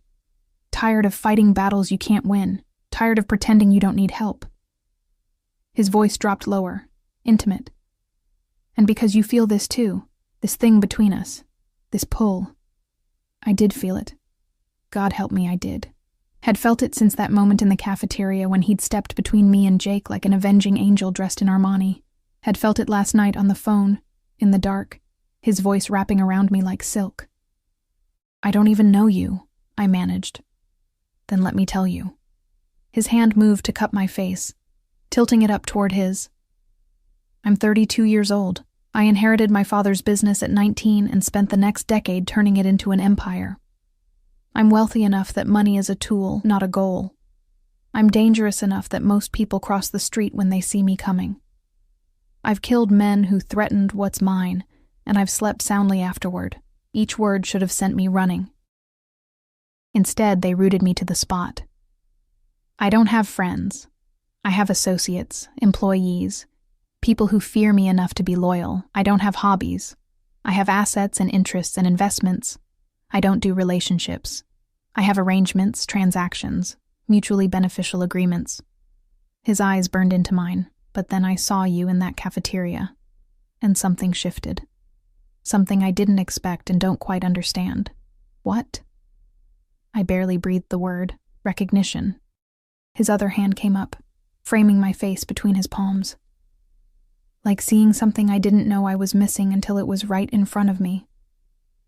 Tired of fighting battles you can't win. Tired of pretending you don't need help." His voice dropped lower, intimate. "And because you feel this too, this thing between us, this pull." I did feel it. God help me, I did. Had felt it since that moment in the cafeteria when he'd stepped between me and Jake like an avenging angel dressed in Armani. Had felt it last night on the phone, in the dark, his voice wrapping around me like silk. "I don't even know you," I managed. "Then let me tell you." His hand moved to cup my face, tilting it up toward his. "I'm 32 years old. I inherited my father's business at 19 and spent the next decade turning it into an empire. I'm wealthy enough that money is a tool, not a goal. I'm dangerous enough that most people cross the street when they see me coming. I've killed men who threatened what's mine, and I've slept soundly afterward. Each word should have sent me running. Instead, they rooted me to the spot. I don't have friends. I have associates, employees, people who fear me enough to be loyal. I don't have hobbies. I have assets and interests and investments. I don't do relationships. I have arrangements, transactions, mutually beneficial agreements." His eyes burned into mine, but then I saw you in that cafeteria, and something shifted. Something I didn't expect and don't quite understand. "What?" I barely breathed the word. "Recognition." His other hand came up, framing my face between his palms. Like seeing something I didn't know I was missing until it was right in front of me.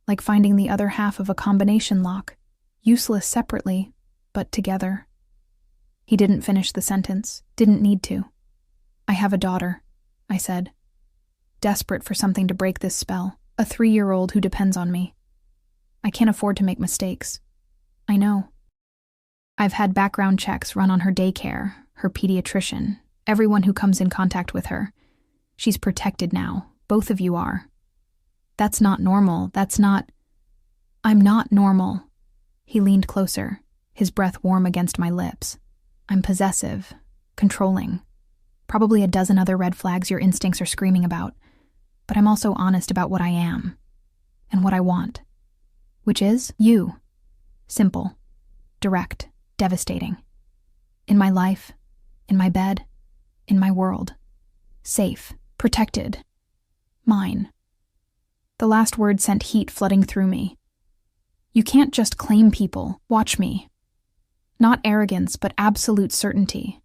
Like finding the other half of a combination lock, useless separately, but together. He didn't finish the sentence, didn't need to. "I have a daughter," I said, desperate for something to break this spell, a 3-year-old who depends on me. I can't afford to make mistakes. I know. I've had background checks run on her daycare, her pediatrician, everyone who comes in contact with her. She's protected now. Both of you are. That's not normal. I'm not normal. He leaned closer, his breath warm against my lips. I'm possessive, controlling, probably a dozen other red flags your instincts are screaming about, but I'm also honest about what I am and what I want, which is you. Simple, direct, devastating. In my life, in my bed, in my world. Safe, protected, mine. The last word sent heat flooding through me. You can't just claim people. Watch me. Not arrogance, but absolute certainty.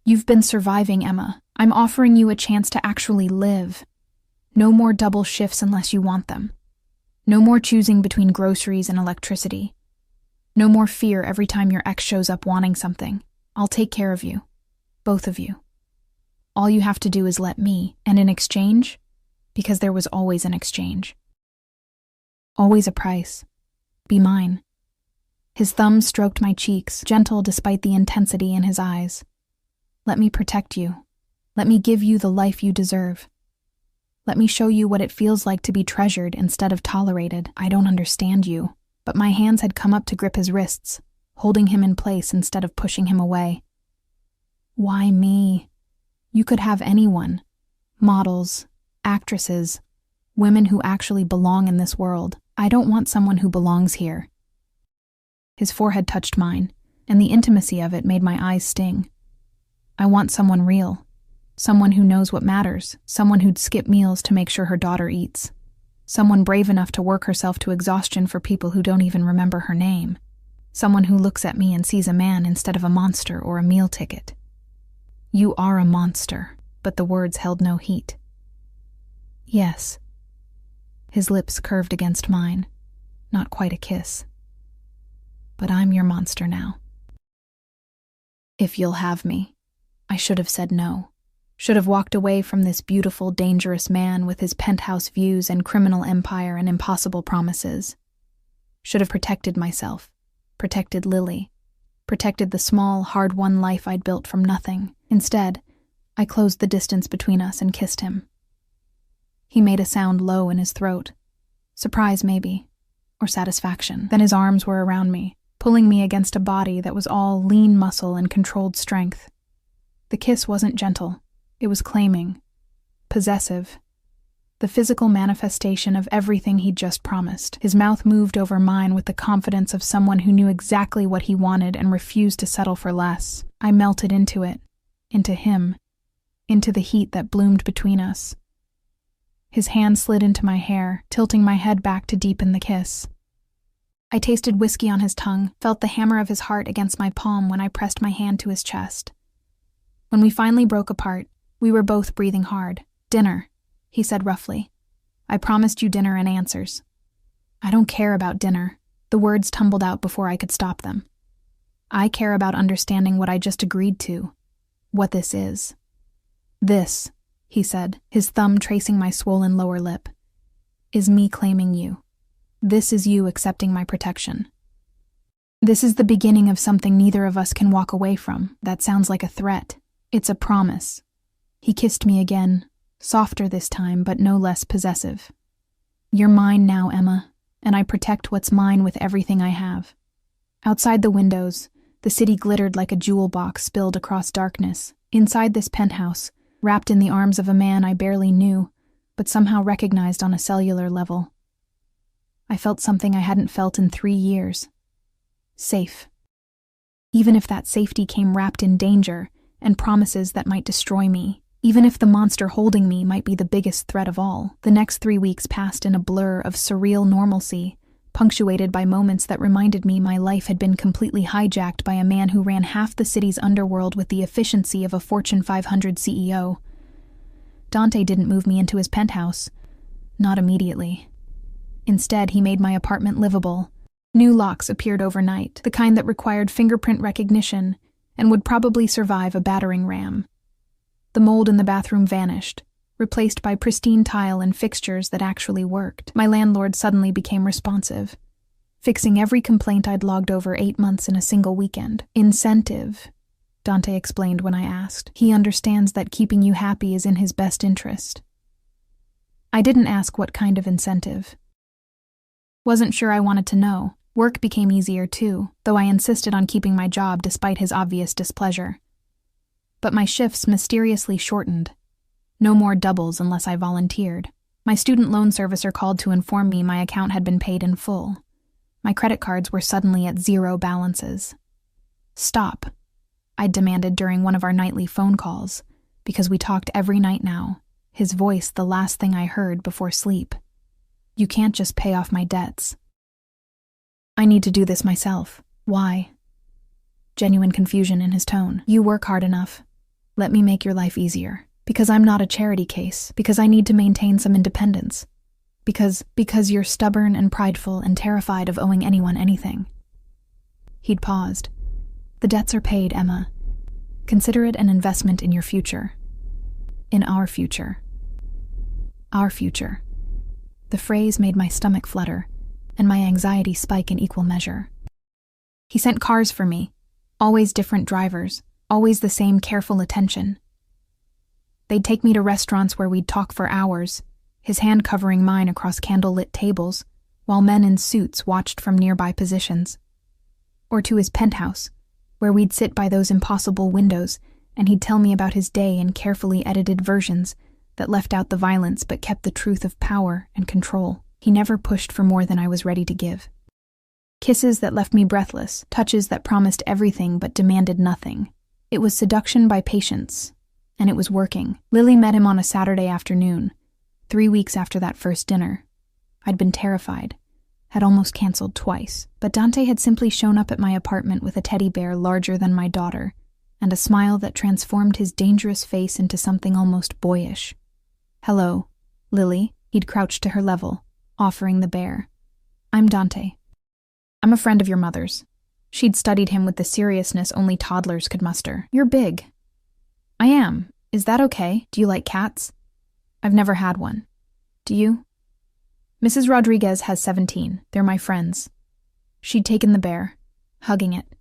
You've been surviving, Emma. I'm offering you a chance to actually live. No more double shifts unless you want them. No more choosing between groceries and electricity. No more fear every time your ex shows up wanting something. I'll take care of you. Both of you. All you have to do is let me, and in exchange, because there was always an exchange. Always a price. Be mine. His thumb stroked my cheeks, gentle despite the intensity in his eyes. Let me protect you. Let me give you the life you deserve. Let me show you what it feels like to be treasured instead of tolerated. I don't understand you, but my hands had come up to grip his wrists, holding him in place instead of pushing him away. Why me? You could have anyone. Models, actresses, women who actually belong in this world. I don't want someone who belongs here. His forehead touched mine, and the intimacy of it made my eyes sting. I want someone real. Someone who knows what matters. Someone who'd skip meals to make sure her daughter eats. Someone brave enough to work herself to exhaustion for people who don't even remember her name. Someone who looks at me and sees a man instead of a monster or a meal ticket. You are a monster, but the words held no heat. Yes. His lips curved against mine. Not quite a kiss. But I'm your monster now. If you'll have me. I should have said no. Should have walked away from this beautiful, dangerous man with his penthouse views and criminal empire and impossible promises. Should have protected myself. Protected Lily. Protected the small, hard-won life I'd built from nothing. Instead, I closed the distance between us and kissed him. He made a sound low in his throat. Surprise, maybe. Or satisfaction. Then his arms were around me, pulling me against a body that was all lean muscle and controlled strength. The kiss wasn't gentle. It was claiming. Possessive. The physical manifestation of everything he'd just promised. His mouth moved over mine with the confidence of someone who knew exactly what he wanted and refused to settle for less. I melted into it. Into him. Into the heat that bloomed between us. His hand slid into my hair, tilting my head back to deepen the kiss. I tasted whiskey on his tongue, felt the hammer of his heart against my palm when I pressed my hand to his chest. When we finally broke apart, we were both breathing hard. Dinner, he said roughly. I promised you dinner and answers. I don't care about dinner. The words tumbled out before I could stop them. I care about understanding what I just agreed to. What this is. This, he said, his thumb tracing my swollen lower lip, is me claiming you. This is you accepting my protection. This is the beginning of something neither of us can walk away from. That sounds like a threat. It's a promise. He kissed me again, softer this time, but no less possessive. You're mine now, Emma, and I protect what's mine with everything I have. Outside the windows, the city glittered like a jewel box spilled across darkness. Inside this penthouse, wrapped in the arms of a man I barely knew, but somehow recognized on a cellular level. I felt something I hadn't felt in 3 years. Safe. Even if that safety came wrapped in danger and promises that might destroy me, even if the monster holding me might be the biggest threat of all, the next 3 weeks passed in a blur of surreal normalcy, punctuated by moments that reminded me my life had been completely hijacked by a man who ran half the city's underworld with the efficiency of a Fortune 500 CEO. Dante didn't move me into his penthouse. Not immediately. Instead, he made my apartment livable. New locks appeared overnight, the kind that required fingerprint recognition and would probably survive a battering ram. The mold in the bathroom vanished, replaced by pristine tile and fixtures that actually worked. My landlord suddenly became responsive, fixing every complaint I'd logged over 8 months in a single weekend. Incentive, Dante explained when I asked. He understands that keeping you happy is in his best interest. I didn't ask what kind of incentive. Wasn't sure I wanted to know. Work became easier too, though I insisted on keeping my job despite his obvious displeasure. But my shifts mysteriously shortened. No more doubles unless I volunteered. My student loan servicer called to inform me my account had been paid in full. My credit cards were suddenly at 0 balances. "Stop," I demanded during one of our nightly phone calls, because we talked every night now, his voice the last thing I heard before sleep. "You can't just pay off my debts." "I need to do this myself." "Why?" Genuine confusion in his tone. "You work hard enough. Let me make your life easier. Because I'm not a charity case. Because I need to maintain some independence. Because you're stubborn and prideful and terrified of owing anyone anything." He'd paused. "The debts are paid, Emma. Consider it an investment in your future. In our future." Our future. The phrase made my stomach flutter, and my anxiety spike in equal measure. He sent cars for me, always different drivers, always the same careful attention. They'd take me to restaurants where we'd talk for hours, his hand covering mine across candle-lit tables, while men in suits watched from nearby positions. Or to his penthouse, where we'd sit by those impossible windows, and he'd tell me about his day in carefully edited versions that left out the violence but kept the truth of power and control. He never pushed for more than I was ready to give. Kisses that left me breathless, touches that promised everything but demanded nothing. It was seduction by patience, and it was working. Lily met him on a Saturday afternoon, 3 weeks after that first dinner. I'd been terrified, had almost canceled twice, but Dante had simply shown up at my apartment with a teddy bear larger than my daughter, and a smile that transformed his dangerous face into something almost boyish. "Hello, Lily." He'd crouched to her level, offering the bear. "I'm Dante. I'm a friend of your mother's." She'd studied him with the seriousness only toddlers could muster. "You're big." "I am. Is that okay? Do you like cats?" "I've never had one. Do you?" "Mrs. Rodriguez has 17. They're my friends." She'd taken the bear, hugging it.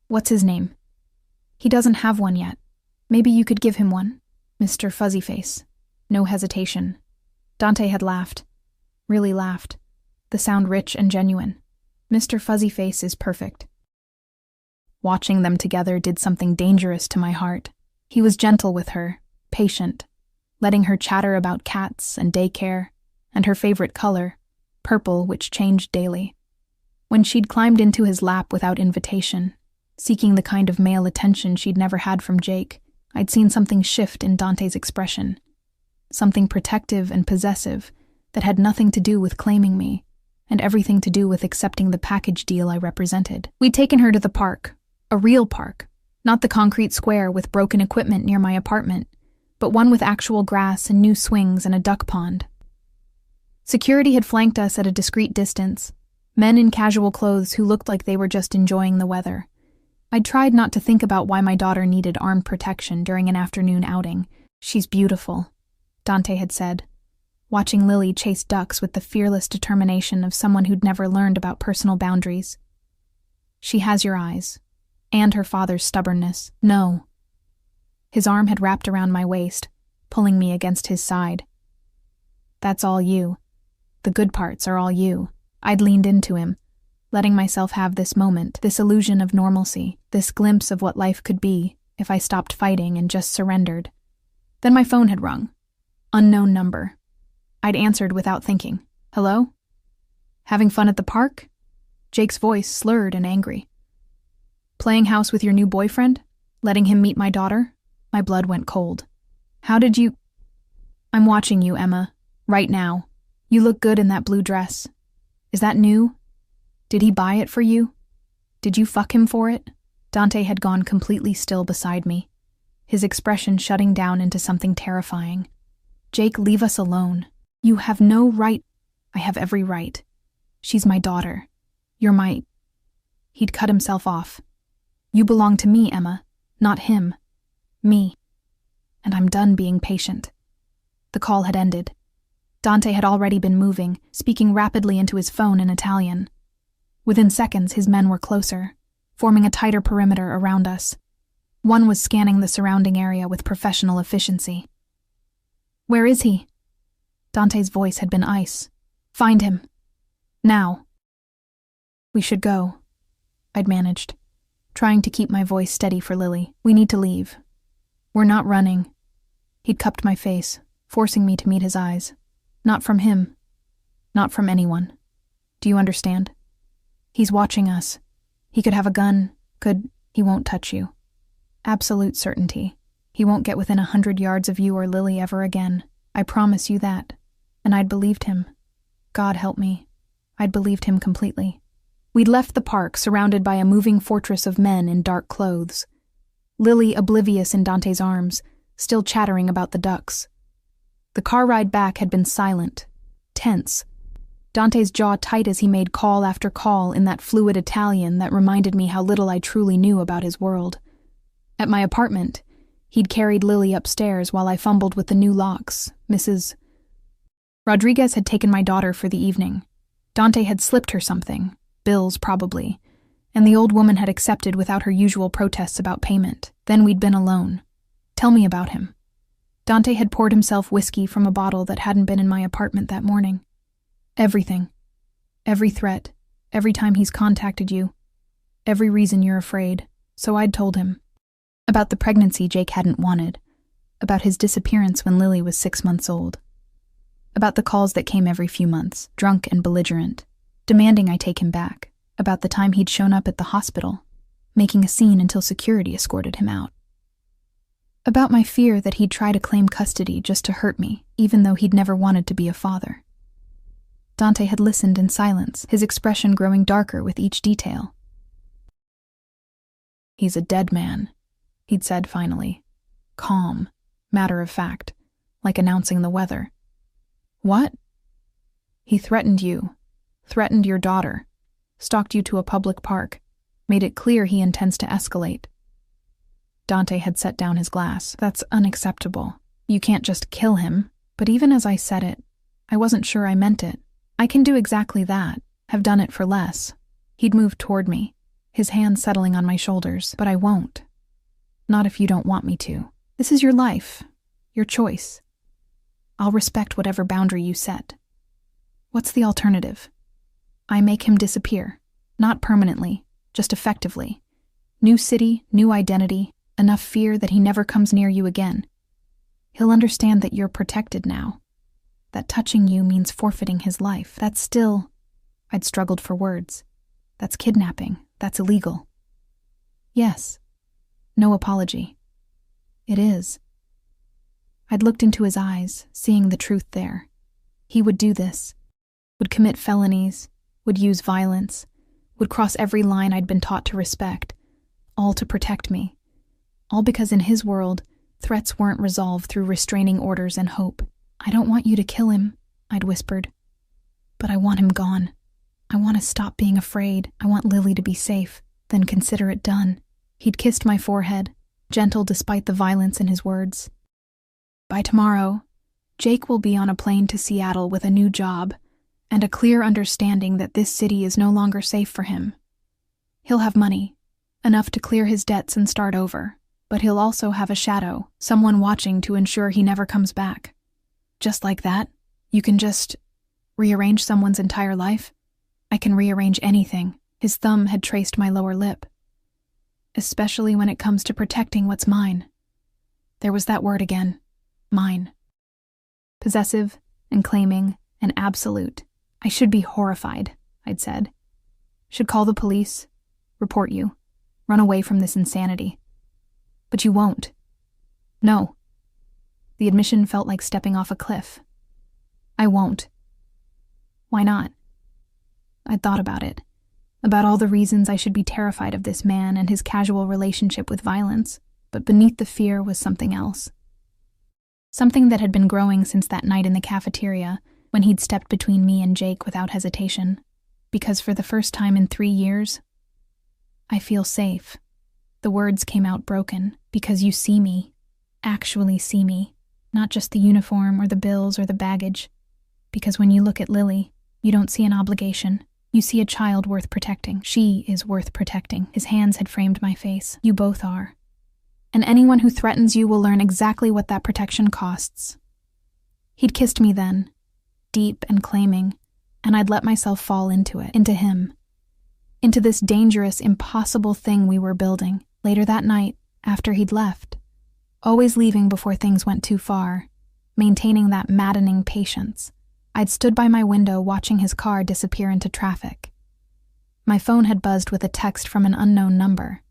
"What's his name?" "He doesn't have one yet. Maybe you could give him one." "Mr. Fuzzyface." No hesitation. Dante had laughed. Really laughed. The sound rich and genuine. "Mr. Fuzzyface is perfect." Watching them together did something dangerous to my heart. He was gentle with her, patient, letting her chatter about cats and daycare, and her favorite color, purple, which changed daily. When she'd climbed into his lap without invitation, seeking the kind of male attention she'd never had from Jake, I'd seen something shift in Dante's expression. Something protective and possessive that had nothing to do with claiming me, and everything to do with accepting the package deal I represented. We'd taken her to the park, a real park, not the concrete square with broken equipment near my apartment, but one with actual grass and new swings and a duck pond. Security had flanked us at a discreet distance, men in casual clothes who looked like they were just enjoying the weather. I'd tried not to think about why my daughter needed armed protection during an afternoon outing. "She's beautiful," Dante had said, watching Lily chase ducks with the fearless determination of someone who'd never learned about personal boundaries. "She has your eyes, and her father's stubbornness." "No." His arm had wrapped around my waist, pulling me against his side. "That's all you. The good parts are all you." I'd leaned into him, letting myself have this moment, this illusion of normalcy, this glimpse of what life could be if I stopped fighting and just surrendered. Then my phone had rung. Unknown number. I'd answered without thinking. "Hello? Having fun at the park?" Jake's voice slurred and angry. "Playing house with your new boyfriend? Letting him meet my daughter?" My blood went cold. "How did you—" "I'm watching you, Emma. Right now. You look good in that blue dress. Is that new? Did he buy it for you? Did you fuck him for it?" Dante had gone completely still beside me, his expression shutting down into something terrifying. "Jake, leave us alone. You have no right—" "I have every right. She's my daughter. You're my—" He'd cut himself off. "You belong to me, Emma, not him. Me. And I'm done being patient." The call had ended. Dante had already been moving, speaking rapidly into his phone in Italian. Within seconds, his men were closer, forming a tighter perimeter around us. One was scanning the surrounding area with professional efficiency. "Where is he?" Dante's voice had been ice. "Find him. Now." We should go, I'd managed, trying to keep my voice steady for Lily. We need to leave. We're not running. He'd cupped my face, forcing me to meet his eyes. Not from him. Not from anyone. Do you understand? He's watching us. He could have a gun, he won't touch you. Absolute certainty. He won't get within 100 yards of you or Lily ever again. I promise you that. And I'd believed him. God help me. I'd believed him completely. We'd left the park, surrounded by a moving fortress of men in dark clothes. Lily oblivious in Dante's arms, still chattering about the ducks. The car ride back had been silent, tense. Dante's jaw tight as he made call after call in that fluid Italian that reminded me how little I truly knew about his world. At my apartment, he'd carried Lily upstairs while I fumbled with the new locks. Mrs. Rodriguez had taken my daughter for the evening. Dante had slipped her something, bills probably, and the old woman had accepted without her usual protests about payment. Then we'd been alone. Tell me about him. Dante had poured himself whiskey from a bottle that hadn't been in my apartment that morning. Everything. Every threat. Every time he's contacted you. Every reason you're afraid. So I'd told him. About the pregnancy Jake hadn't wanted. About his disappearance when Lily was 6 months old. About the calls that came every few months, drunk and belligerent, demanding I take him back. About the time he'd shown up at the hospital, making a scene until security escorted him out. About my fear that he'd try to claim custody just to hurt me, even though he'd never wanted to be a father. Dante had listened in silence, his expression growing darker with each detail. He's a dead man, he'd said finally. Calm, matter of fact, like announcing the weather. What? He threatened you, threatened your daughter, stalked you to a public park, made it clear he intends to escalate. Dante had set down his glass. That's unacceptable. You can't just kill him. But even as I said it, I wasn't sure I meant it. I can do exactly that, have done it for less. He'd moved toward me, his hand settling on my shoulders, but I won't. Not if you don't want me to. This is your life, your choice. I'll respect whatever boundary you set. What's the alternative? I make him disappear, not permanently, just effectively. New city, new identity, enough fear that he never comes near you again. He'll understand that you're protected now. That touching you means forfeiting his life. That's still... I'd struggled for words. That's kidnapping. That's illegal. Yes. No apology. It is. I'd looked into his eyes, seeing the truth there. He would do this. Would commit felonies. Would use violence. Would cross every line I'd been taught to respect. All to protect me. All because in his world, threats weren't resolved through restraining orders and hope. I don't want you to kill him, I'd whispered. But I want him gone. I want to stop being afraid. I want Lily to be safe. Then consider it done. He'd kissed my forehead, gentle despite the violence in his words. By tomorrow, Jake will be on a plane to Seattle with a new job and a clear understanding that this city is no longer safe for him. He'll have money, enough to clear his debts and start over, but he'll also have a shadow, someone watching to ensure he never comes back. Just like that, you can just rearrange someone's entire life. I can rearrange anything. His thumb had traced my lower lip. Especially when it comes to protecting what's mine. There was that word again. Mine. Possessive and claiming and absolute. I should be horrified, I'd said. Should call the police, report you, run away from this insanity. But you won't. No. The admission felt like stepping off a cliff. I won't. Why not? I'd thought about it. About all the reasons I should be terrified of this man and his casual relationship with violence, but beneath the fear was something else. Something that had been growing since that night in the cafeteria, when he'd stepped between me and Jake without hesitation. Because for the first time in 3 years, I feel safe. The words came out broken, because you see me, actually see me, not just the uniform or the bills or the baggage. Because when you look at Lily, you don't see an obligation. You see a child worth protecting. She is worth protecting. His hands had framed my face. You both are. And anyone who threatens you will learn exactly what that protection costs. He'd kissed me then, deep and claiming, and I'd let myself fall into it, into him. into this dangerous, impossible thing we were building. Later that night, after he'd left, always leaving before things went too far, maintaining that maddening patience, I'd stood by my window watching his car disappear into traffic. My phone had buzzed with a text from an unknown number.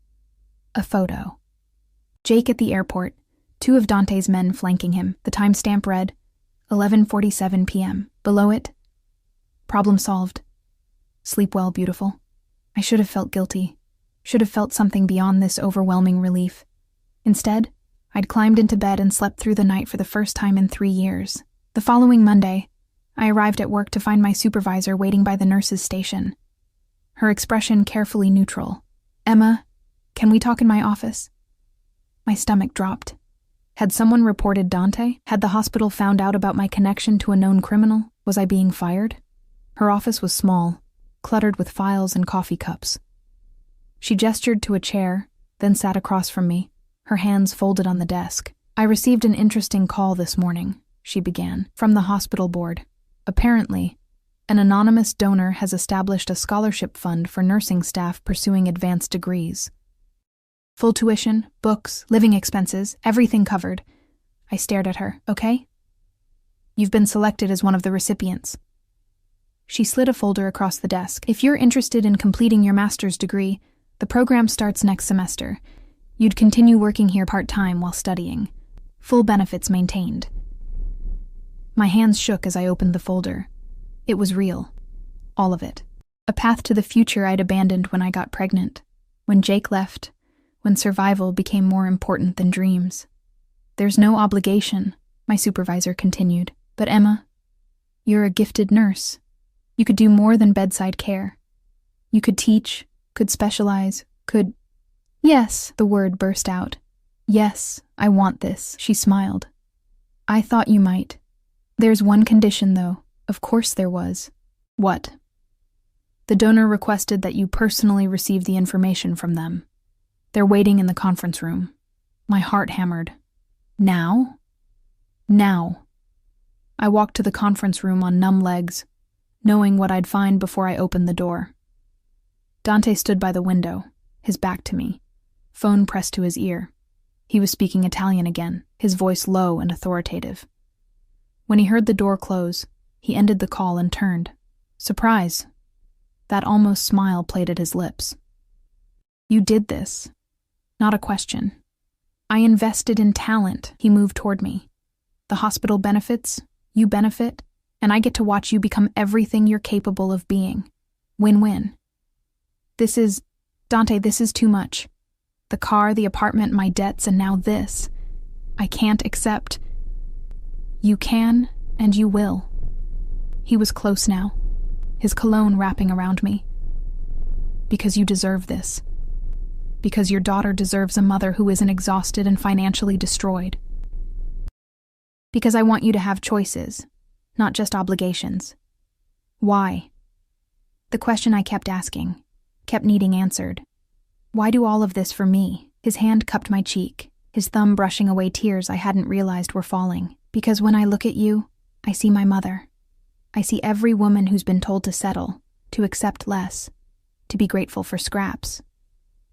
A photo. Jake at the airport, 2 of Dante's men flanking him. The timestamp read, 11:47 p.m. Below it, problem solved. Sleep well, beautiful. I should have felt guilty. Should have felt something beyond this overwhelming relief. Instead, I'd climbed into bed and slept through the night for the first time in 3 years. The following Monday, I arrived at work to find my supervisor waiting by the nurse's station. Her expression carefully neutral. "Emma, can we talk in my office?" My stomach dropped. Had someone reported Dante? Had the hospital found out about my connection to a known criminal? Was I being fired? Her office was small, cluttered with files and coffee cups. She gestured to a chair, then sat across from me, her hands folded on the desk. "I received an interesting call this morning," she began, "from the hospital board. Apparently, an anonymous donor has established a scholarship fund for nursing staff pursuing advanced degrees. Full tuition, books, living expenses, everything covered." I stared at her. "Okay? You've been selected as one of the recipients." She slid a folder across the desk. "If you're interested in completing your master's degree, the program starts next semester. You'd continue working here part-time while studying. Full benefits maintained." My hands shook as I opened the folder. It was real. All of it. A path to the future I'd abandoned when I got pregnant, when Jake left, when survival became more important than dreams. "There's no obligation," my supervisor continued. "But Emma, you're a gifted nurse. You could do more than bedside care. You could teach, could specialize, could—" "Yes," the word burst out. "Yes, I want this," she smiled. "I thought you might. There's one condition, though." Of course there was. "What?" "The donor requested that you personally receive the information from them. They're waiting in the conference room." My heart hammered. Now? Now. I walked to the conference room on numb legs, knowing what I'd find before I opened the door. Dante stood by the window, his back to me, phone pressed to his ear. He was speaking Italian again, his voice low and authoritative. When he heard the door close, he ended the call and turned. Surprise. That almost smile played at his lips. "You did this." Not a question. "I invested in talent." He moved toward me. "The hospital benefits, you benefit, and I get to watch you become everything you're capable of being. Win-win." Dante, this is too much. The car, the apartment, my debts, and now this. I can't accept. "You can, and you will." He was close now, his cologne wrapping around me. "Because you deserve this. Because your daughter deserves a mother who isn't exhausted and financially destroyed. Because I want you to have choices, not just obligations." Why? The question I kept asking, kept needing answered. Why do all of this for me? His hand cupped my cheek, his thumb brushing away tears I hadn't realized were falling. "Because when I look at you, I see my mother. I see every woman who's been told to settle, to accept less, to be grateful for scraps.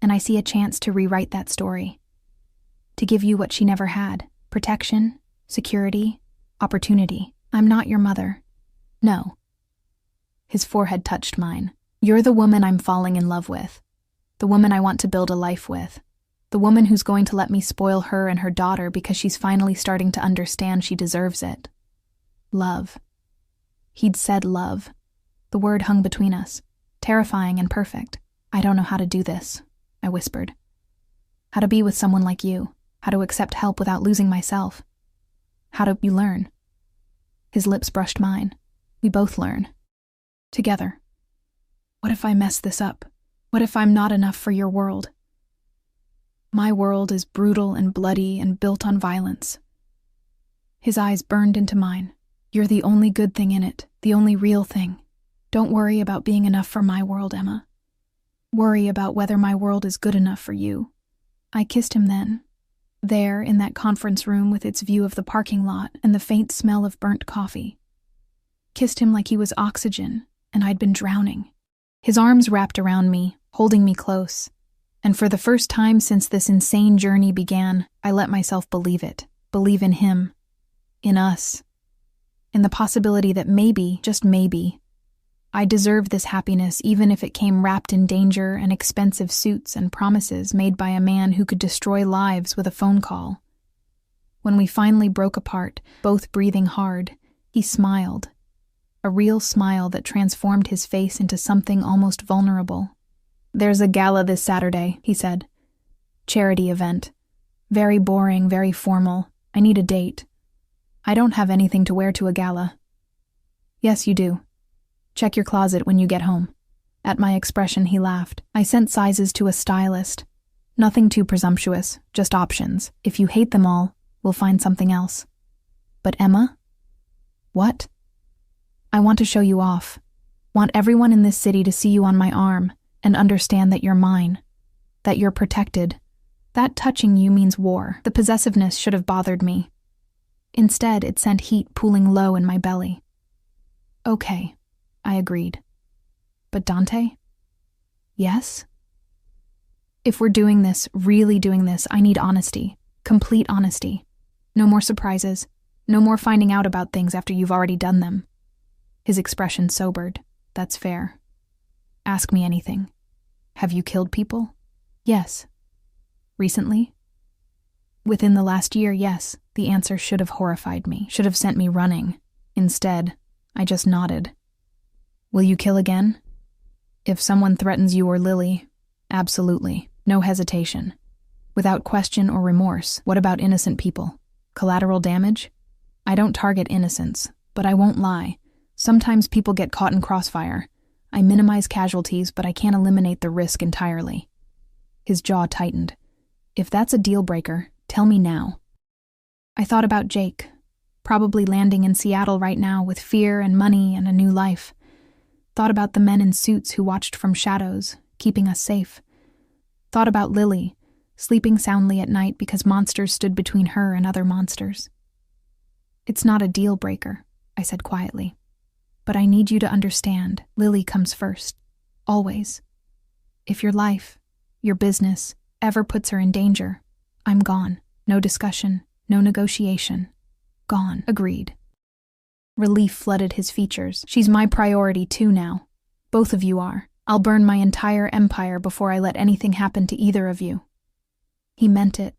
And I see a chance to rewrite that story. To give you what she never had, protection, security, opportunity. I'm not your mother. No." His forehead touched mine. "You're the woman I'm falling in love with. The woman I want to build a life with. The woman who's going to let me spoil her and her daughter because she's finally starting to understand she deserves it. Love." He'd said love. The word hung between us, terrifying and perfect. "I don't know how to do this," I whispered. "How to be with someone like you. How to accept help without losing myself. How do you learn?" His lips brushed mine. "We both learn. Together. What if I mess this up? What if I'm not enough for your world? My world is brutal and bloody and built on violence." His eyes burned into mine. "You're the only good thing in it, the only real thing. Don't worry about being enough for my world, Emma. Worry about whether my world is good enough for you." I kissed him then, there in that conference room with its view of the parking lot and the faint smell of burnt coffee. Kissed him like he was oxygen and I'd been drowning. His arms wrapped around me, holding me close. And for the first time since this insane journey began, I let myself believe it. Believe in him. In us. In the possibility that maybe, just maybe, I deserved this happiness even if it came wrapped in danger and expensive suits and promises made by a man who could destroy lives with a phone call. When we finally broke apart, both breathing hard, he smiled. A real smile that transformed his face into something almost vulnerable. "There's a gala this Saturday," he said. "Charity event. Very boring, very formal. I need a date. I don't have anything to wear to a gala." "Yes, you do. Check your closet when you get home." At my expression, he laughed. "I sent sizes to a stylist. Nothing too presumptuous, just options. If you hate them all, we'll find something else." "But Emma?" "What?" "I want to show you off. Want everyone in this city to see you on my arm and understand that you're mine. That you're protected. That touching you means war." The possessiveness should have bothered me. Instead, it sent heat pooling low in my belly. "Okay," I agreed. "But Dante?" "Yes?" "If we're doing this, really doing this, I need honesty. Complete honesty. No more surprises. No more finding out about things after you've already done them." His expression sobered. "That's fair. Ask me anything. Have you killed people?" "Yes." "Recently?" "Within the last year, yes." The answer should have horrified me, should have sent me running. Instead, I just nodded. "Will you kill again?" "If someone threatens you or Lily, absolutely. No hesitation. Without question or remorse. What about innocent people? Collateral damage? I don't target innocents, but I won't lie. Sometimes people get caught in crossfire. I minimize casualties, but I can't eliminate the risk entirely." His jaw tightened. "If that's a deal breaker, tell me now." I thought about Jake, probably landing in Seattle right now with fear and money and a new life. Thought about the men in suits who watched from shadows, keeping us safe. Thought about Lily, sleeping soundly at night because monsters stood between her and other monsters. "It's not a deal breaker," I said quietly. "But I need you to understand, Lily comes first. Always. If your life, your business, ever puts her in danger, I'm gone. No discussion, no negotiation. Gone." "Agreed." Relief flooded his features. "She's my priority too now. Both of you are. I'll burn my entire empire before I let anything happen to either of you." He meant it.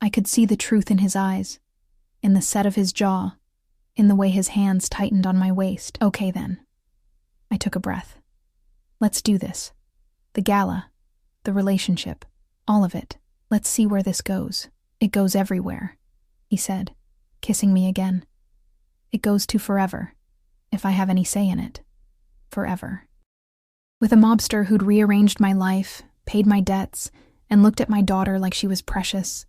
I could see the truth in his eyes, in the set of his jaw, in the way his hands tightened on my waist. "Okay then." I took a breath. "Let's do this. The gala, the relationship, all of it. Let's see where this goes. It goes everywhere," he said, kissing me again. "It goes to forever, if I have any say in it. Forever." With a mobster who'd rearranged my life, paid my debts, and looked at my daughter like she was precious,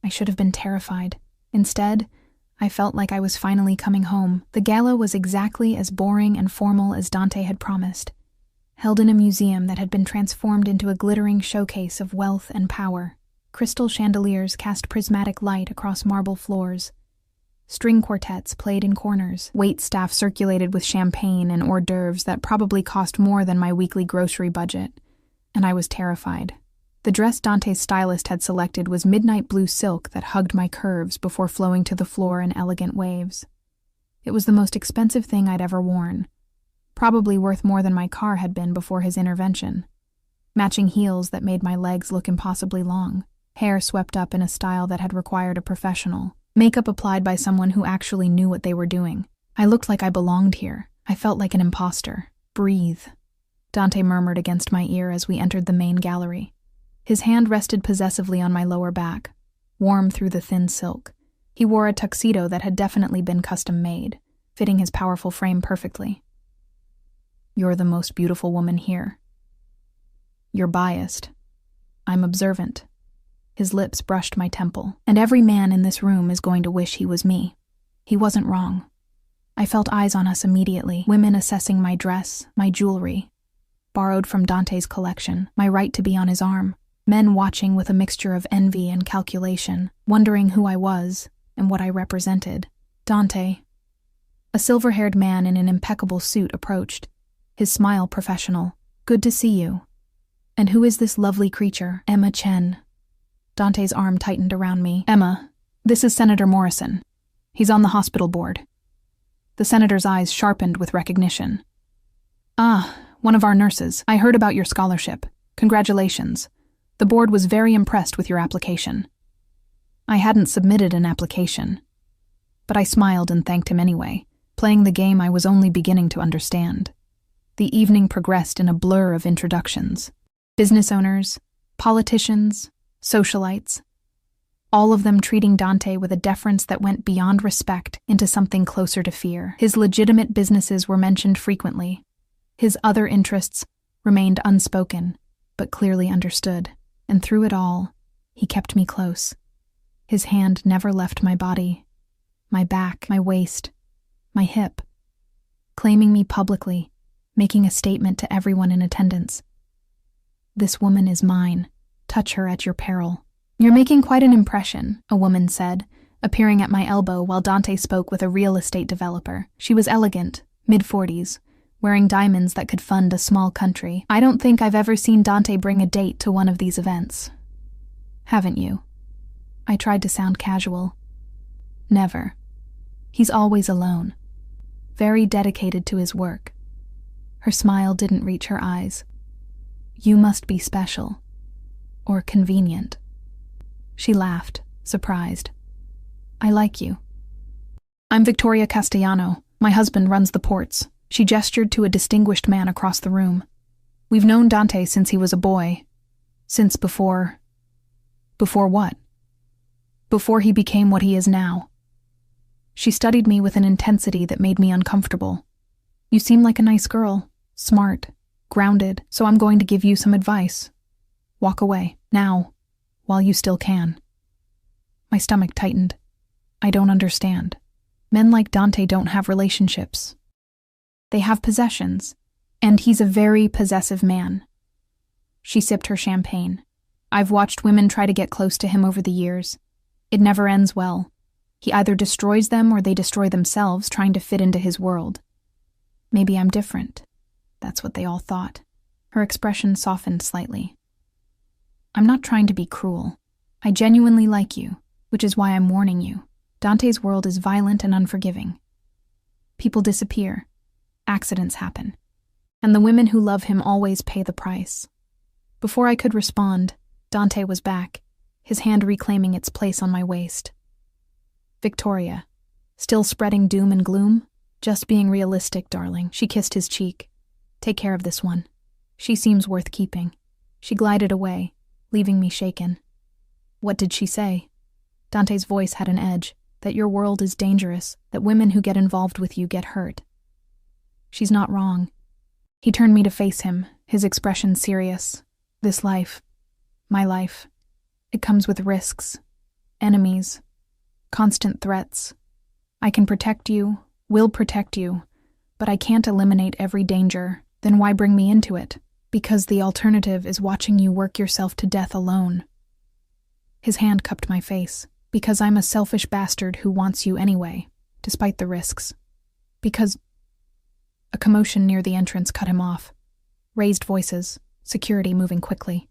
I should have been terrified. Instead, I felt like I was finally coming home. The gala was exactly as boring and formal as Dante had promised, held in a museum that had been transformed into a glittering showcase of wealth and power. Crystal chandeliers cast prismatic light across marble floors. String quartets played in corners. Waitstaff circulated with champagne and hors d'oeuvres that probably cost more than my weekly grocery budget. And I was terrified. The dress Dante's stylist had selected was midnight blue silk that hugged my curves before flowing to the floor in elegant waves. It was the most expensive thing I'd ever worn, probably worth more than my car had been before his intervention. Matching heels that made my legs look impossibly long, hair swept up in a style that had required a professional, makeup applied by someone who actually knew what they were doing. I looked like I belonged here. I felt like an imposter. "Breathe," Dante murmured against my ear as we entered the main gallery. His hand rested possessively on my lower back, warm through the thin silk. He wore a tuxedo that had definitely been custom-made, fitting his powerful frame perfectly. "You're the most beautiful woman here. You're biased. I'm observant." His lips brushed my temple. "And every man in this room is going to wish he was me." He wasn't wrong. I felt eyes on us immediately, women assessing my dress, my jewelry, borrowed from Dante's collection, my right to be on his arm. Men watching with a mixture of envy and calculation, wondering who I was and what I represented. Dante. A silver-haired man in an impeccable suit approached, his smile professional, Good to see you. And who is this lovely creature, Emma Chen? Dante's arm tightened around me. Emma, this is Senator Morrison. He's on the hospital board. The senator's eyes sharpened with recognition. Ah, one of our nurses. I heard about your scholarship. Congratulations. The board was very impressed with your application. I hadn't submitted an application, but I smiled and thanked him anyway, playing the game I was only beginning to understand. The evening progressed in a blur of introductions. Business owners, politicians, socialites, all of them treating Dante with a deference that went beyond respect into something closer to fear. His legitimate businesses were mentioned frequently. His other interests remained unspoken, but clearly understood, and through it all, he kept me close. His hand never left my body, my back, my waist, my hip, claiming me publicly, making a statement to everyone in attendance. This woman is mine. Touch her at your peril. You're making quite an impression, a woman said, appearing at my elbow while Dante spoke with a real estate developer. She was elegant, mid-40s, wearing diamonds that could fund a small country. I don't think I've ever seen Dante bring a date to one of these events. Haven't you? I tried to sound casual. Never. He's always alone. Very dedicated to his work. Her smile didn't reach her eyes. You must be special. Or convenient. She laughed, surprised. I like you. I'm Victoria Castellano. My husband runs the ports. She gestured to a distinguished man across the room. We've known Dante since he was a boy. Since before... Before what? Before he became what he is now. She studied me with an intensity that made me uncomfortable. You seem like a nice girl, smart, grounded, so I'm going to give you some advice. Walk away, now, while you still can. My stomach tightened. I don't understand. Men like Dante don't have relationships. They have possessions, and he's a very possessive man. She sipped her champagne. I've watched women try to get close to him over the years. It never ends well. He either destroys them or they destroy themselves trying to fit into his world. Maybe I'm different. That's what they all thought. Her expression softened slightly. I'm not trying to be cruel. I genuinely like you, which is why I'm warning you. Dante's world is violent and unforgiving. People disappear. Accidents happen. And the women who love him always pay the price. Before I could respond, Dante was back, his hand reclaiming its place on my waist. Victoria, still spreading doom and gloom? Just being realistic, darling. She kissed his cheek. Take care of this one. She seems worth keeping. She glided away, leaving me shaken. What did she say? Dante's voice had an edge, that your world is dangerous, that women who get involved with you get hurt. She's not wrong. He turned me to face him, his expression serious. This life, my life, it comes with risks, enemies, constant threats. I can protect you, will protect you, but I can't eliminate every danger. Then why bring me into it? Because the alternative is watching you work yourself to death alone. His hand cupped my face. Because I'm a selfish bastard who wants you anyway, despite the risks. Because... A commotion near the entrance cut him off. Raised voices, security moving quickly.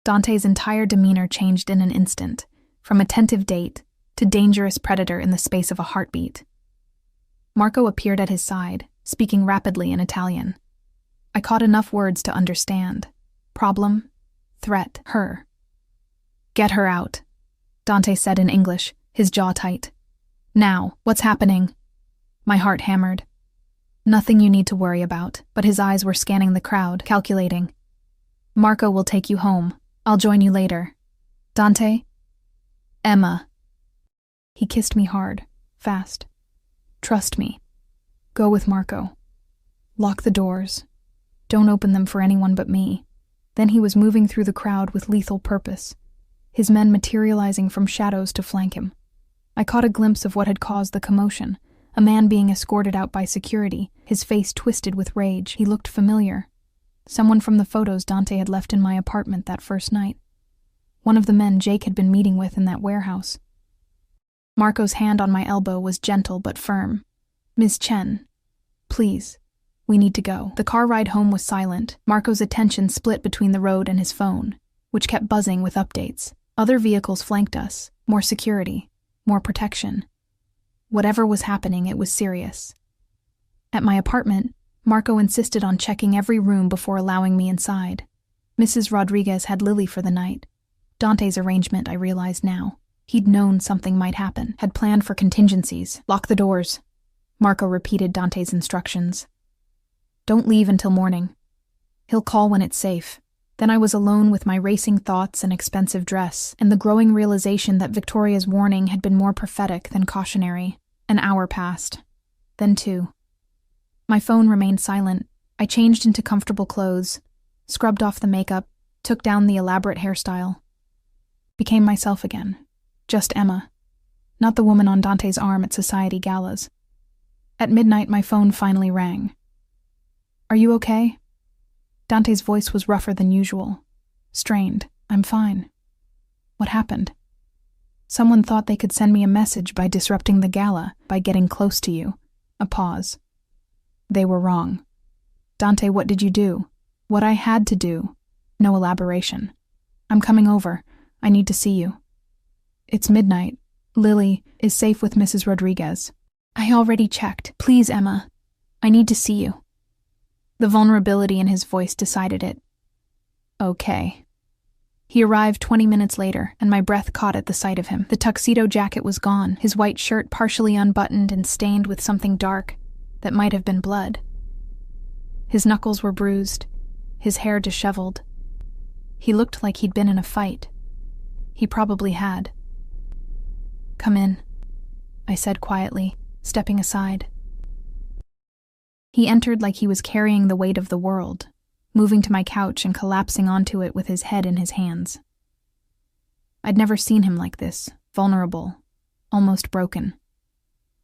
Dante's entire demeanor changed in an instant, from attentive date to dangerous predator in the space of a heartbeat. Marco appeared at his side, speaking rapidly in Italian. I caught enough words to understand. Problem, threat, her. Get her out, Dante said in English, his jaw tight. Now, what's happening? My heart hammered. Nothing you need to worry about, but his eyes were scanning the crowd, calculating. Marco will take you home. I'll join you later. Dante? Emma. He kissed me hard, fast. Trust me. Go with Marco. Lock the doors. Don't open them for anyone but me. Then he was moving through the crowd with lethal purpose, his men materializing from shadows to flank him. I caught a glimpse of what had caused the commotion, a man being escorted out by security, his face twisted with rage. He looked familiar. Someone from the photos Dante had left in my apartment that first night. One of the men Jake had been meeting with in that warehouse. Marco's hand on my elbow was gentle but firm. Miss Chen, please, We need to go. The car ride home was silent. Marco's attention split between the road and his phone, which kept buzzing with updates. Other vehicles flanked us. More security. More protection. Whatever was happening, it was serious. At my apartment, Marco insisted on checking every room before allowing me inside. Mrs. Rodriguez had Lily for the night. Dante's arrangement, I realized now. He'd known something might happen, had planned for contingencies. Lock the doors. Marco repeated Dante's instructions. Don't leave until morning. He'll call when it's safe. Then I was alone with my racing thoughts and expensive dress, and the growing realization that Victoria's warning had been more prophetic than cautionary. An hour passed. Then 2. My phone remained silent. I changed into comfortable clothes, scrubbed off the makeup, took down the elaborate hairstyle. Became myself again. Just Emma. Not the woman on Dante's arm at society galas. At midnight, my phone finally rang. Are you okay? Dante's voice was rougher than usual. Strained. I'm fine. What happened? Someone thought they could send me a message by disrupting the gala, by getting close to you. A pause. They were wrong. Dante, what did you do? What I had to do. No elaboration. I'm coming over. I need to see you. It's midnight. Lily is safe with Mrs. Rodriguez. I already checked. Please, Emma. I need to see you. The vulnerability in his voice decided it. Okay. He arrived 20 minutes later, and my breath caught at the sight of him. The tuxedo jacket was gone, his white shirt partially unbuttoned and stained with something dark that might have been blood. His knuckles were bruised, his hair disheveled. He looked like he'd been in a fight. He probably had. Come in, I said quietly, stepping aside. He entered like he was carrying the weight of the world, moving to my couch and collapsing onto it with his head in his hands. I'd never seen him like this, vulnerable, almost broken.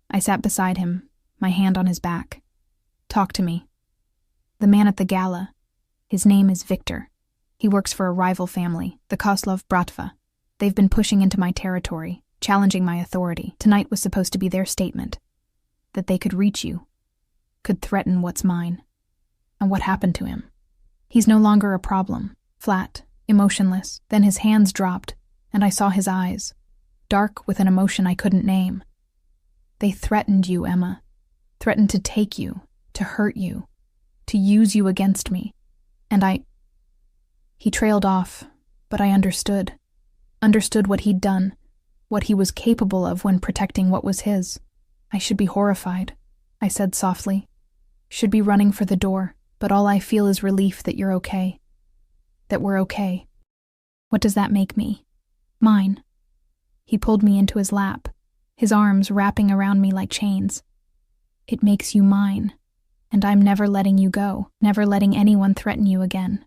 I sat beside him, my hand on his back. Talk to me. The man at the gala. His name is Victor. He works for a rival family, the Koslov Bratva. They've been pushing into my territory, challenging my authority. Tonight was supposed to be their statement. That they could reach you. Could threaten what's mine. And what happened to him? He's no longer a problem. Flat, emotionless. Then his hands dropped, and I saw his eyes. Dark with an emotion I couldn't name. They threatened you, Emma. Threatened to take you, to hurt you, to use you against me. And He trailed off, but I understood. Understood what he'd done, what he was capable of when protecting what was his. I should be horrified, I said softly. Should be running for the door, but all I feel is relief that you're okay. That we're okay. What does that make me? Mine. He pulled me into his lap, his arms wrapping around me like chains. It makes you mine, and I'm never letting you go, never letting anyone threaten you again.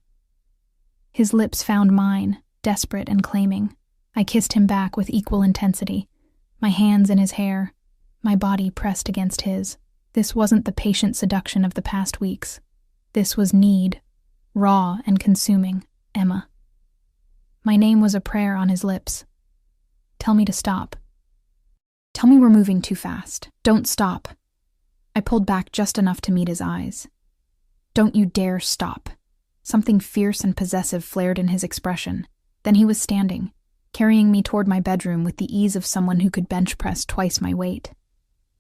His lips found mine, desperate and claiming. I kissed him back with equal intensity, my hands in his hair, my body pressed against his. This wasn't the patient seduction of the past weeks. This was need, raw and consuming, Emma. My name was a prayer on his lips. Tell me to stop. Tell me we're moving too fast. Don't stop. I pulled back just enough to meet his eyes. Don't you dare stop. Something fierce and possessive flared in his expression. Then he was standing, carrying me toward my bedroom with the ease of someone who could bench press twice my weight.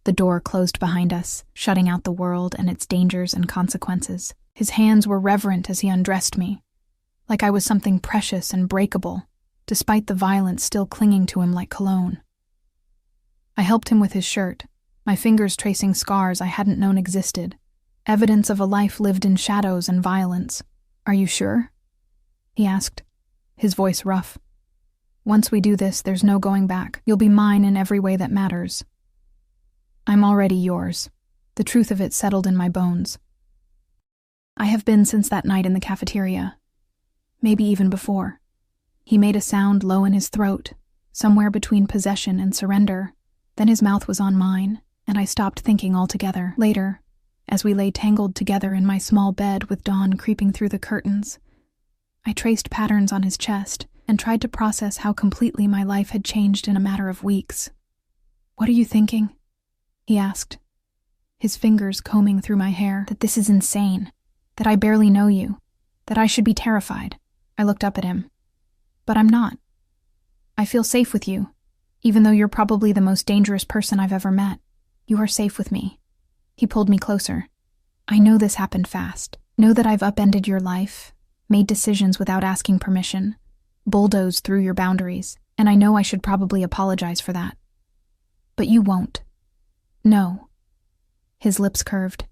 The door closed behind us, shutting out the world and its dangers and consequences. His hands were reverent as he undressed me, like I was something precious and breakable, despite the violence still clinging to him like cologne. I helped him with his shirt, my fingers tracing scars I hadn't known existed, evidence of a life lived in shadows and violence. Are you sure? He asked, his voice rough. Once we do this, there's no going back. You'll be mine in every way that matters. I'm already yours. The truth of it settled in my bones. I have been since that night in the cafeteria. Maybe even before. He made a sound low in his throat, somewhere between possession and surrender. Then his mouth was on mine, and I stopped thinking altogether. Later, as we lay tangled together in my small bed with dawn creeping through the curtains, I traced patterns on his chest and tried to process how completely my life had changed in a matter of weeks. What are you thinking? He asked. his fingers combing through my hair, that this is insane, that I barely know you, that I should be terrified. I looked up at him. But I'm not. I feel safe with you, even though you're probably the most dangerous person I've ever met. You are safe with me. He pulled me closer. I know this happened fast. Know that I've upended your life, made decisions without asking permission, bulldozed through your boundaries, and I know I should probably apologize for that. But you won't. No. His lips curved.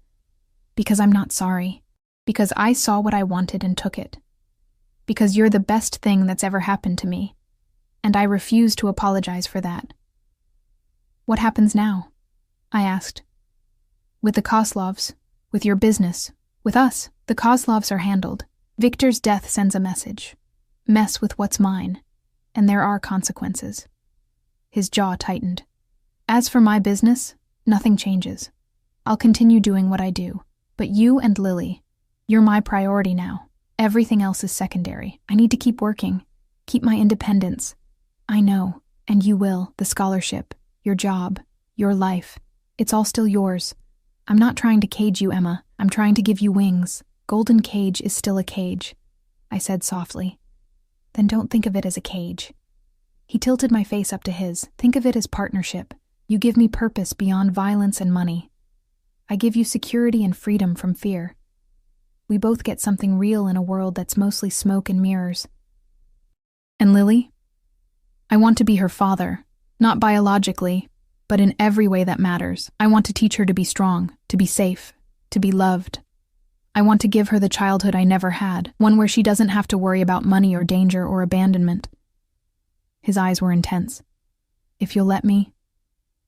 Because I'm not sorry. Because I saw what I wanted and took it. Because you're the best thing that's ever happened to me. And I refuse to apologize for that. What happens now? I asked. With the Kozlovs, with your business, with us, the Kozlovs are handled. Victor's death sends a message. Mess with what's mine, and there are consequences. His jaw tightened. As for my business, nothing changes. I'll continue doing what I do. But you and Lily, you're my priority now. Everything else is secondary. I need to keep working, keep my independence. I know, and you will, the scholarship, your job, your life. It's all still yours. I'm not trying to cage you, Emma. I'm trying to give you wings. Golden Cage is still a cage, I said softly. Then don't think of it as a cage. He tilted my face up to his. Think of it as partnership. You give me purpose beyond violence and money. I give you security and freedom from fear. We both get something real in a world that's mostly smoke and mirrors. And Lily? I want to be her father, not biologically, but in every way that matters. I want to teach her to be strong, to be safe, to be loved. I want to give her the childhood I never had, one where she doesn't have to worry about money or danger or abandonment. His eyes were intense. If you'll let me.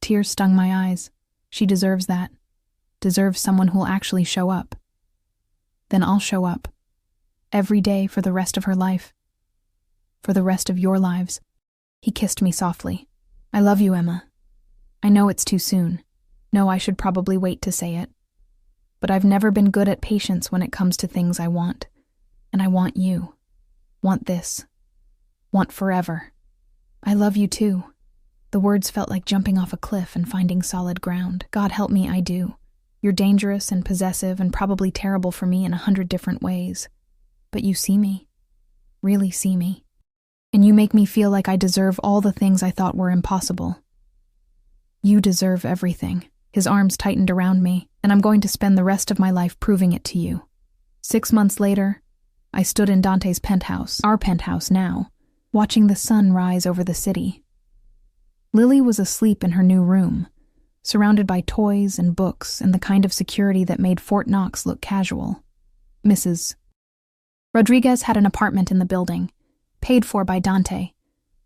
Tears stung my eyes. She deserves that. Deserves someone who'll actually show up. Then I'll show up. Every day for the rest of her life. For the rest of your lives. He kissed me softly. I love you, Emma. I know it's too soon. No, I should probably wait to say it. But I've never been good at patience when it comes to things I want. And I want you. Want this. Want forever. I love you too. The words felt like jumping off a cliff and finding solid ground. God help me, I do. You're dangerous and possessive and probably terrible for me in 100 different ways. But you see me. Really see me. And you make me feel like I deserve all the things I thought were impossible. You deserve everything. His arms tightened around me, and I'm going to spend the rest of my life proving it to you. 6 months later, I stood in Dante's penthouse, our penthouse now, watching the sun rise over the city. Lily was asleep in her new room, surrounded by toys and books and the kind of security that made Fort Knox look casual. Mrs. Rodriguez had an apartment in the building, paid for by Dante,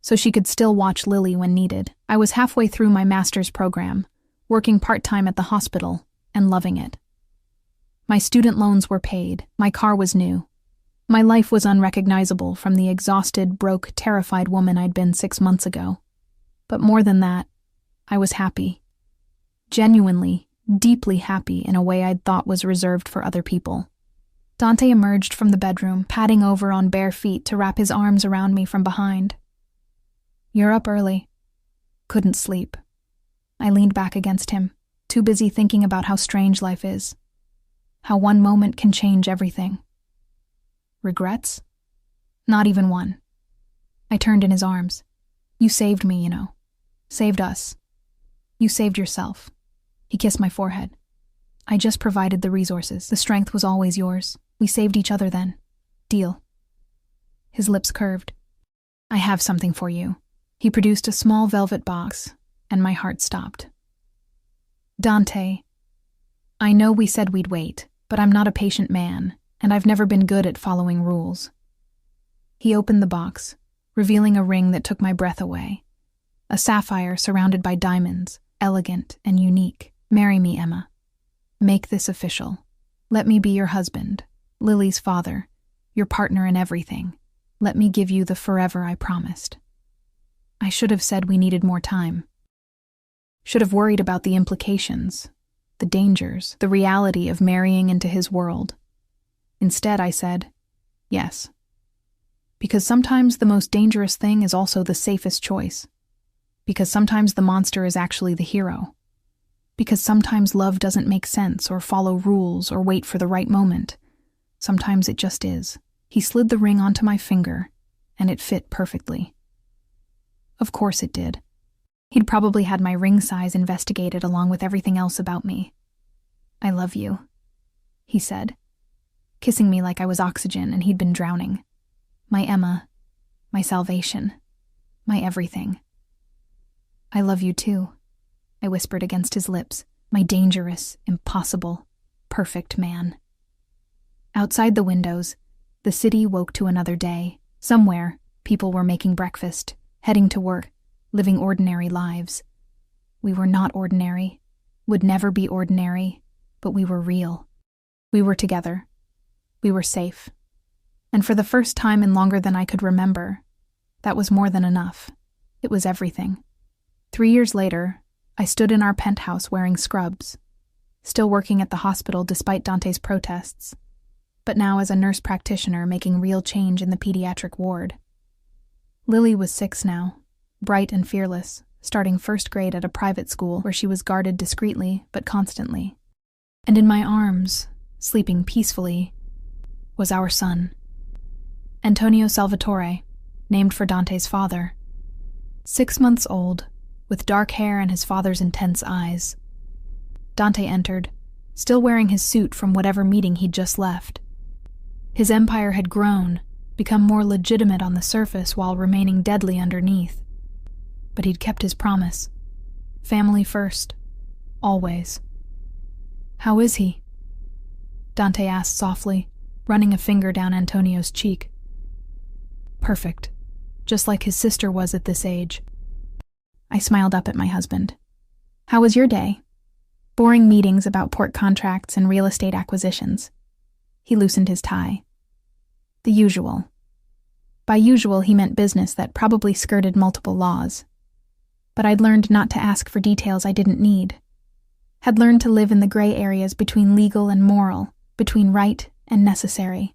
so she could still watch Lily when needed. I was halfway through my master's program, working part-time at the hospital, and loving it. My student loans were paid, my car was new. My life was unrecognizable from the exhausted, broke, terrified woman I'd been 6 months ago. But more than that, I was happy. Genuinely, deeply happy in a way I'd thought was reserved for other people. Dante emerged from the bedroom, padding over on bare feet to wrap his arms around me from behind. You're up early. Couldn't sleep. I leaned back against him, too busy thinking about how strange life is. How one moment can change everything. Regrets? Not even one. I turned in his arms. You saved me, you know. Saved us. You saved yourself. He kissed my forehead. I just provided the resources. The strength was always yours. We saved each other then. Deal. His lips curved. I have something for you. He produced a small velvet box, and my heart stopped. Dante, I know we said we'd wait, but I'm not a patient man, and I've never been good at following rules. He opened the box, revealing a ring that took my breath away. A sapphire surrounded by diamonds, elegant and unique. Marry me, Emma. Make this official. Let me be your husband, Lily's father, your partner in everything. Let me give you the forever I promised. I should have said we needed more time. Should have worried about the implications, the dangers, the reality of marrying into his world. Instead, I said, yes. Because sometimes the most dangerous thing is also the safest choice. Because sometimes the monster is actually the hero. Because sometimes love doesn't make sense or follow rules or wait for the right moment. Sometimes it just is. He slid the ring onto my finger, and it fit perfectly. Of course it did. He'd probably had my ring size investigated along with everything else about me. "I love you," he said, kissing me like I was oxygen and he'd been drowning. My Emma, my salvation, my everything. "I love you too," I whispered against his lips, my dangerous, impossible, perfect man. Outside the windows, the city woke to another day. Somewhere, people were making breakfast, heading to work, living ordinary lives. We were not ordinary, would never be ordinary, but we were real. We were together. We were safe. And for the first time in longer than I could remember, that was more than enough. It was everything. 3 years later, I stood in our penthouse wearing scrubs, still working at the hospital despite Dante's protests, but now as a nurse practitioner making real change in the pediatric ward. Lily was 6 now, bright and fearless, starting first grade at a private school where she was guarded discreetly but constantly. And in my arms, sleeping peacefully, was our son, Antonio Salvatore, named for Dante's father. 6 months old, with dark hair and his father's intense eyes. Dante entered, still wearing his suit from whatever meeting he'd just left. His empire had grown, become more legitimate on the surface while remaining deadly underneath. But he'd kept his promise. Family first. Always. "How is he?" Dante asked softly, running a finger down Antonio's cheek. "Perfect. Just like his sister was at this age." I smiled up at my husband. "How was your day?" "Boring meetings about port contracts and real estate acquisitions." He loosened his tie. "The usual." By usual, he meant business that probably skirted multiple laws. But I'd learned not to ask for details I didn't need. Had learned to live in the gray areas between legal and moral, between right and necessary.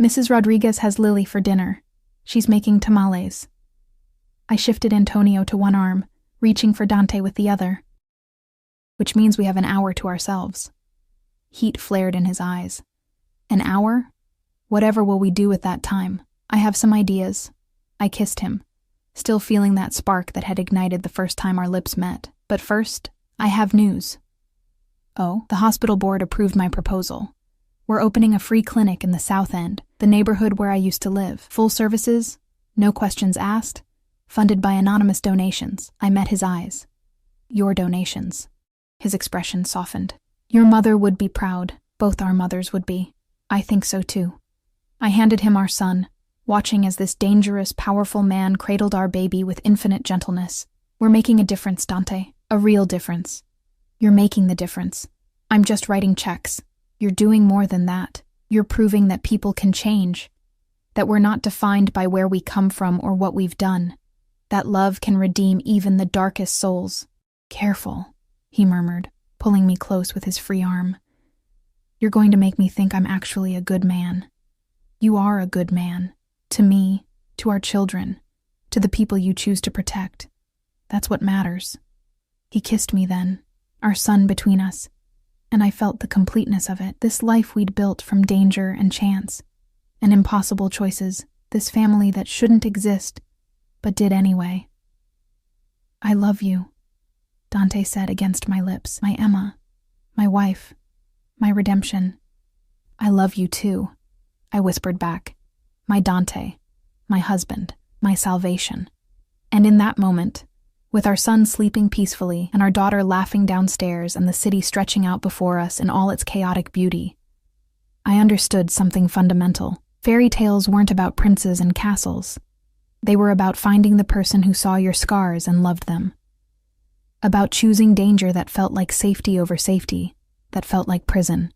"Mrs. Rodriguez has Lily for dinner. She's making tamales." I shifted Antonio to one arm, reaching for Dante with the other. "Which means we have an hour to ourselves." Heat flared in his eyes. "An hour? Whatever will we do with that time? I have some ideas." I kissed him, still feeling that spark that had ignited the first time our lips met. "But first, I have news." "Oh?" The hospital board approved my proposal. "We're opening a free clinic in the South End, the neighborhood where I used to live. Full services, no questions asked, funded by anonymous donations." I met his eyes. "Your donations." His expression softened. "Your mother would be proud. Both our mothers would be." "I think so too." I handed him our son, watching as this dangerous, powerful man cradled our baby with infinite gentleness. "We're making a difference, Dante. A real difference." "You're making the difference. I'm just writing checks. You're doing more than that. You're proving that people can change. That we're not defined by where we come from or what we've done. That love can redeem even the darkest souls." "Careful," he murmured, pulling me close with his free arm. "You're going to make me think I'm actually a good man." "You are a good man. To me, to our children, to the people you choose to protect. That's what matters." He kissed me then, our son between us, and I felt the completeness of it. This life we'd built from danger and chance, and impossible choices, this family that shouldn't exist, but did anyway. "I love you," Dante said against my lips. "My Emma, my wife, my redemption." "I love you too," I whispered back. "My Dante, my husband, my salvation." And in that moment, with our son sleeping peacefully and our daughter laughing downstairs and the city stretching out before us in all its chaotic beauty, I understood something fundamental. Fairy tales weren't about princes and castles. They were about finding the person who saw your scars and loved them. About choosing danger that felt like safety over safety, that felt like prison.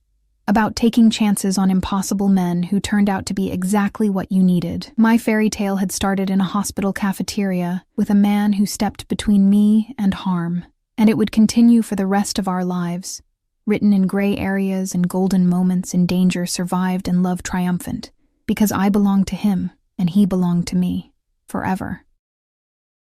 About taking chances on impossible men who turned out to be exactly what you needed. My fairy tale had started in a hospital cafeteria with a man who stepped between me and harm, and it would continue for the rest of our lives, written in gray areas and golden moments in danger survived and love triumphant, because I belonged to him and he belonged to me, forever.